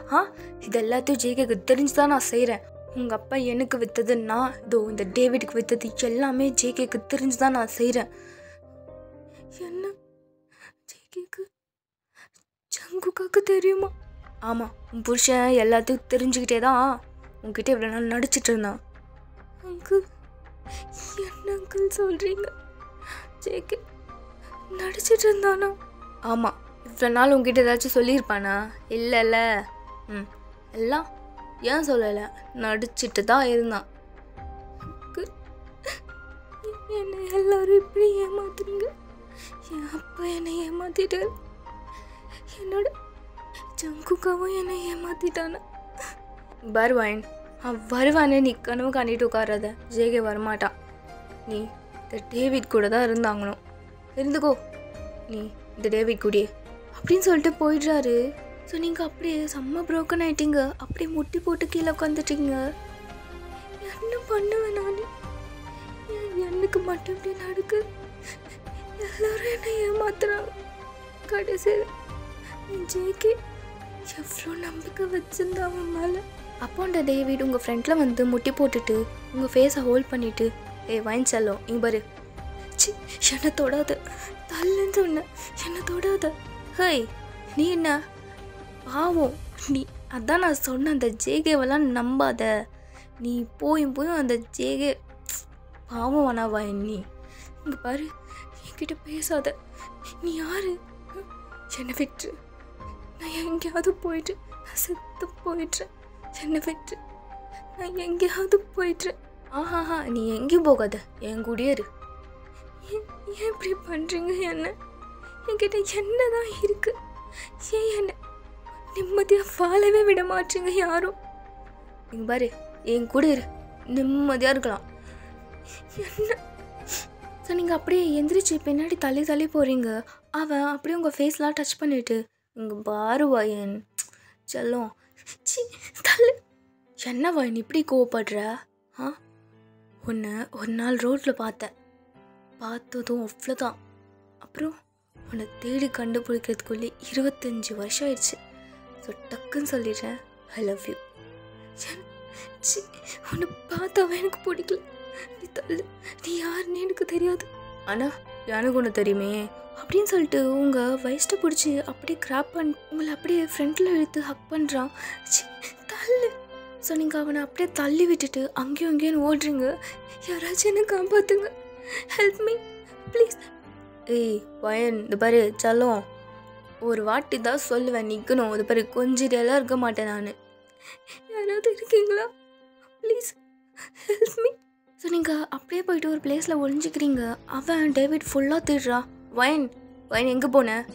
இது எல்லாத்தையும் ஜேகேக்கு தெரிஞ்சு தான் நான் செய்கிறேன். உங்கள் அப்பா எனக்கு விற்றதுன்னா இதோ இந்த டேவிடுக்கு விற்றது எல்லாமே ஜேகேக்கு தெரிஞ்சு தான் நான் செய்கிறேன். என்ன ஜேகேக்கு ஜங்குக்காக்கு தெரியுமா? ஆமாம், உன் புருஷன் எல்லாத்தையும் தெரிஞ்சுக்கிட்டே தான் உங்ககிட்ட இவ்வளோ நாள் நடிச்சிட்டு இருந்தான். அங்கிள் என்ன அங்கிள் சொல்கிறீங்க? ஜேகே நடிச்சிட்டு இருந்தானா? ஆமாம், இவ்வளோ நாள் உங்ககிட்ட ஏதாச்சும் சொல்லியிருப்பானா? இல்லைல்ல. எல்லாம் ஏன் சொல்லலை, நடிச்சிட்டு தான் இருந்தான். என்னை எல்லாரும் இப்படி ஏமாத்துறீங்க, என் அப்பா என்னை ஏமாத்திட்டாரு, என்னோட ஜங்குக்காவும் என்னை ஏமாத்திட்டானா? வருவான், வருவானே, நீ கனவு காண்டிட்டு உட்காராத, ஜேகே வரமாட்டான். நீ இந்த டேவிட் கூட தான் இருந்தாங்கணும், இருந்துக்கோ. நீ இந்த டேவிட் கூடியே அப்படின்னு சொல்லிட்டு போயிடுறாரு. ஸோ நீங்கள் அப்படியே செம்ம ப்ரோக்கன் ஆகிட்டீங்க. அப்படியே முட்டி போட்டு கீழே உட்காந்துட்டீங்க. என்ன பண்ணுவேன் நான்? எனக்கு மட்டும் இப்படி நடக்கு. எல்லாரும் என்னை ஏமாத்துறாங்க. கடைசியில் ஜேகே எவ்வளோ நம்பிக்கை வச்சிருந்தா அவன் மேலே. அப்போ அந்த டேவிட் உங்கள் ஃப்ரெண்டில் வந்து முட்டி போட்டுட்டு உங்கள் ஃபேஸை ஹோல்ட் பண்ணிவிட்டு வாங்கி செல்லும் இங்கே பாரு, சி என்னை தொடாத, தள்ளுன்னு சொன்னேன், என்னை தொடாத. ஹேய் நீ என்ன பாவம் நீ, அதான் நான் சொன்ன அந்த ஜேகேவெல்லாம் நம்பாத. நீ போயும் அந்த ஜேகே பாவம் வேணாவா நீ? இங்கே பாரு என்கிட்ட பேசாத. நீ யாரு? என்னை விட்டு நான் எங்கேயாவது போயிட்டு நான் செத்து போயிட்டுறேன். என்னை விட்டு நான் எங்கேயாவது போயிட்டுறேன். ஆஹாஹா நீ எங்கேயும் போகாத, என் கூடயே இரு. ஏன் இப்படி பண்ணுறீங்க? என்ன என்கிட்ட என்ன தான் இருக்கு? ஏன் என்ன நிம்மதியாக வாழவே விட மாட்டீங்க யாரும்? இங்கே பாரு என் கூட இரு, நிம்மதியாக இருக்கலாம். என்ன? ஸோ நீங்கள் அப்படியே எந்திரிச்சு பின்னாடி தள்ளி போகிறீங்க. அவன் அப்படியே உங்கள் ஃபேஸ்லாம் டச் பண்ணிவிட்டு இங்கே பாரு வாயன் செல்லம், சி தள்ளு. என்ன வாயன் இப்படி கோவப்படுற? உன்னை ஒரு நாள் ரோட்டில் பார்த்ததும் அவ்வளோதான். அப்புறம் உன்னை தேடி கண்டுபிடிக்கிறதுக்குள்ளே 25 வருஷம் ஆயிடுச்சு. ஸோ டக்குன்னு சொல்லிடுறேன், ஐ லவ் யூ. சி உன்னை பார்த்தாவே எனக்கு பிடிக்கல. நீ தள்ளு, நீ யாருன்னு எனக்கு தெரியாது. ஆனால் எனக்கு ஒன்று தெரியுமே அப்படின்னு சொல்லிட்டு உங்கள் வயசிட்ட பிடிச்சி அப்படியே கிராப் பண்ணி உங்களை அப்படியே ஃப்ரெண்டில் இழுத்து ஹக் பண்ணுறான். சி தள்ளு. ஸோ நீங்கள் அவனை அப்படியே தள்ளி விட்டுட்டு அங்கேயும் இங்கேயும் ஓடுறீங்க. யாராச்சும் என்ன காப்பாற்றுங்க, ஹெல்ப் மீ ப்ளீஸ். ஏய் வயன் இந்த பாரு செல்லம், ஒரு வாட்டி தான் சொல்லுவேன் நிற்கணும். இது பாரு கொஞ்சிட்டெல்லாம் இருக்க மாட்டேன் நான். யாராவது இருக்கீங்களா ப்ளீஸ் ஹெல்ப் மீ. ஸோ நீங்கள் அப்படியே போயிட்டு ஒரு பிளேஸில் ஒழிஞ்சிக்கிறீங்க. அவன் டேவிட் ஃபுல்லாக தேடுறா. வயன் எங்கே போனேன்?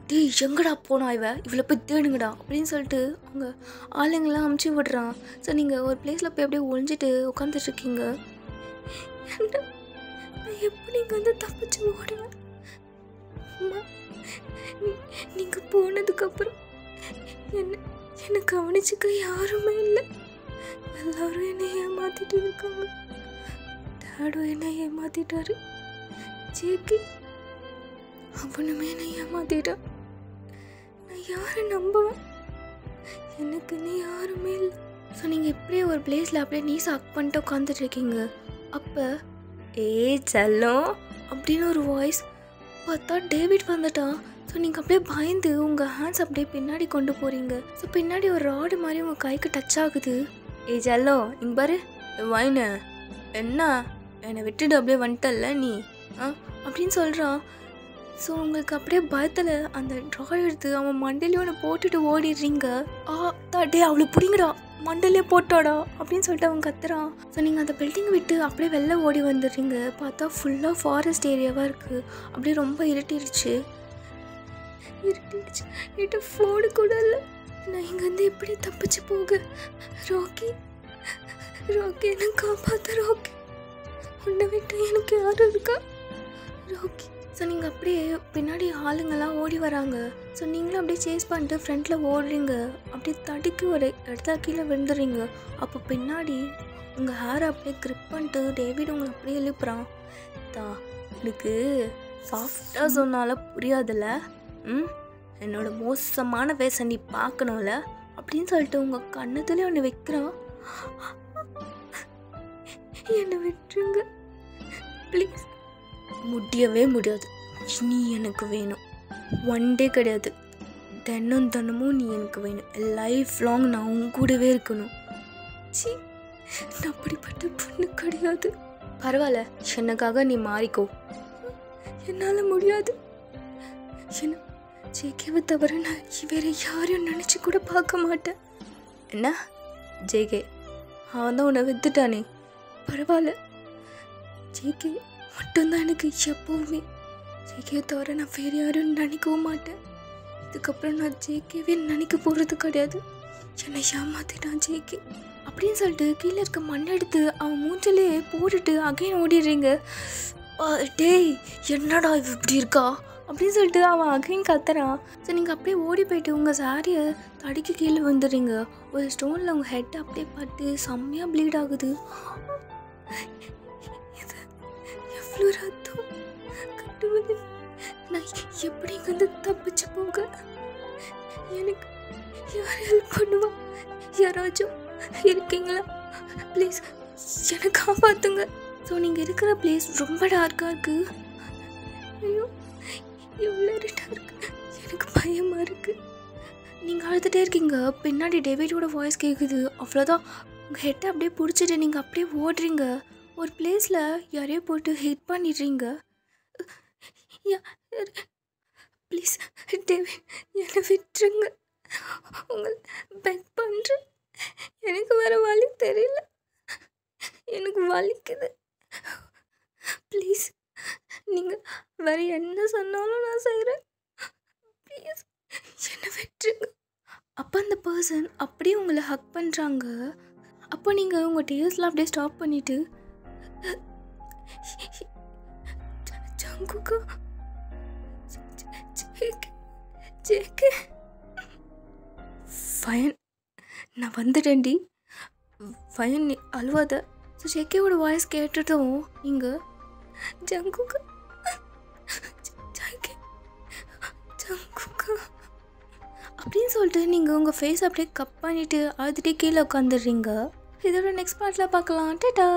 டேய் எங்கடா போனா இவளை போய் தேடுங்கடா அப்படின்னு சொல்லிட்டு அவங்க ஆளுங்கெல்லாம் அமுச்சு விடுறான். ஸோ நீங்கள் ஒரு பிளேஸில் போய் அப்படியே ஒழிஞ்சிட்டு உட்காந்துட்ருக்கீங்க. என்ன நான் எப்படி இங்கே வந்து தப்பிச்சு ஓடுவேன்? நீங்கள் போனதுக்கப்புறம் என்னை கவனிச்சுக்க யாருமே இல்லை. எல்லாரும் என்னை ஏமாத்திட்டு இருக்காங்க. டேடும் என்னை ஏமாத்திட்டாரு. ஜேகே அவனுமே என்னை ஏமாத்திட்டான். நான் யாரை நம்புவேன்? எனக்கு நீ யாருமே இல்லை. ஸோ நீங்கள் இப்படியே ஒரு பிளேஸில் அப்படியே நீ சாக் பண்ணிட்டு உட்காந்துட்டு இருக்கீங்க. அப்போ செல்லம் அப்படின்னு ஒரு வாய்ஸ். பார்த்தா டேவிட் வந்துட்டான். ஸோ நீங்கள் அப்படியே பயந்து உங்கள் ஹேண்ட்ஸ் அப்படியே பின்னாடி கொண்டு போகிறீங்க. ஸோ பின்னாடி ஒரு ராடு மாதிரி உங்கள் கைக்கு டச் ஆகுது. செல்லம் இங்கே பாரு வாயின, என்ன என்னை விட்டுட்டு அப்படியே வந்துட்டல்ல நீ அப்படின்னு சொல்கிறான். ஸோ உங்களுக்கு அப்படியே பயத்தில் அந்த ட்ரா எடுத்து அவன் மண்டையிலே ஒன்று போட்டுட்டு ஓடிடுறீங்க. டே அவளை பிடிங்கடா, மண்டலே போட்டாடா அப்படின்னு சொல்லிட்டு அவன் கத்துறான். ஸோ நீங்கள் அந்த பில்டிங் விட்டு அப்படியே வெளில ஓடி வந்துடுறீங்க. பார்த்தா ஃபுல்லாக ஃபாரஸ்ட் ஏரியாவாக இருக்குது. அப்படியே ரொம்ப இருட்டிடுச்சு. என்கிட்ட ஃபோனு கூட இல்லை. நான் இங்கேருந்து எப்படி தப்பிச்சு போக? ராக்கி என்னை காப்பாற்ற. ராக்கி உன்னை விட்டு எனக்கு யாரும் இருக்கா? ராக்கி. ஸோ நீங்கள் அப்படியே பின்னாடி ஆளுங்கெல்லாம் ஓடி வராங்க. ஸோ நீங்களும் அப்படியே சேஸ் பண்ணிட்டு ஃப்ரண்ட்டில் ஓடுறீங்க. அப்படியே தடுக்கி ஒரு இடத்துல கீழே விழுந்துடுறீங்க. அப்போ பின்னாடி உங்கள் ஹேரை அப்படியே க்ரிப் பண்ணிட்டு டேவிட் உங்களை அப்படியே எழுப்புறான். எனக்கு சாஃப்டாக சொன்னால புரியாதுல்ல, என்னோட மோசமான வேஷ நீ பார்க்கணும்ல அப்படின்னு சொல்லிட்டு உங்கள் கண்ணத்துலேயே ஒன்று வைக்கிறான். என்னை விட்டுருங்க ப்ளீஸ். முடியவே முடியாது. நீ எனக்கு வேணும். ஒன் டே கிடையாது, தினமும் நீ எனக்கு வேணும். லைஃப் லாங் நான் உன் கூடவே இருக்கணும். சி நான் அப்படிப்பட்ட பொண்ணு கிடையாது. பரவாயில்ல, எனக்காக நீ மாறிக்கோ. என்னால் முடியாது. என்ன ஜேகேவை தவிர நான் வேறு யாரையும் நினச்சி கூட பார்க்க மாட்டேன். என்ன ஜேகே அவன் தான் உன்னை வித்துட்டானே. பரவாயில்ல, ஜேகே மட்டும்தான் எனக்கு எப்போவுமே. ஜேகேவை தவிர நான் வேறு யாரும் நினைக்கவும் மாட்டேன். இதுக்கப்புறம் நான் ஜேகேவே நினைக்க போகிறது கிடையாது. என்னை ஏமாத்திட்டான் ஜேகே அப்படின்னு சொல்லிட்டு கீழே இருக்க மண் எடுத்து அவன் மூஞ்சிலே போட்டுட்டு அகைன் ஓடிடுறீங்க. டேய் என்னடா இப்படி இருக்கா அப்படின்னு சொல்லிட்டு அவன் அகைன் கத்துறான். ஸோ நீங்கள் அப்படியே ஓடி போயிட்டு உங்கள் சாரியை தடிக்கு கீழே வந்துடுறீங்க. ஒரு ஸ்டோனில் உங்கள் ஹெட் அப்படியே பட்டு செம்மையாக ப்ளீட் ஆகுது. இது எவ்வளோ ரத்தம் கட்டுவது. நான் எப்படி இங்கேருந்து தப்பிச்சு போக? எனக்கு யார் ஹெல்ப் பண்ணுவா? யாராச்சும் இருக்கீங்களா? ப்ளீஸ் என்னை காப்பாற்றுங்க. ஸோ நீங்கள் இருக்கிற பிளேஸ் ரொம்ப டார்க்காக இருக்குது. ஐயோ எவ்வளோ இருட்டாக இருக்குது, எனக்கு பயமாக இருக்குது. நீங்கள் அழுதுகிட்டே இருக்கீங்க. பின்னாடி டேவிடோட வாய்ஸ் கேட்குது. அவ்வளோதான், உங்கள் ஹெட்டை அப்படியே பிடிச்சிட்டு நீங்கள் அப்படியே ஓடுறீங்க. ஒரு பிளேஸில் யாரையோ போட்டு ஹிட் பண்ணிடுறீங்க. ப்ளீஸ் டேவிட் என்னை விட்டுருங்க, உங்களை பெக் பண்ணுறேன். எனக்கு வேறு வழி தெரியல, எனக்கு வலிக்குது. ப்ளீஸ் நீங்கள் வேறு என்ன சொன்னாலும் நான் செய்கிறேன். ப்ளீஸ் என்னை விட்டுருங்க. அப்போ அந்த பர்சன் அப்படியே உங்களை ஹக் பண்ணுறாங்க. அப்போ நீங்கள் உங்கள் டேஸ்லாம் அப்படியே ஸ்டாப் பண்ணிவிட்டு ஜங்குக்கா ஜேகே ஃபயன் நான் வந்துட்டேன்டி, ஃபயன் நீ அழுவாத. ஸோ ஜேகேவோட வாய்ஸ் கேட்டுட்டும் நீங்கள் ஜங்குக்கா ஜங்குக்கா அப்படின்னு சொல்லிட்டு நீங்கள் உங்கள் ஃபேஸ் அப்படியே கப் பண்ணிவிட்டு அழுதுகிட்டே கீழே உட்காந்துடுறீங்க. இதோட நெக்ஸ்ட் பார்ட்டில் பார்க்கலாம். டேட்டா.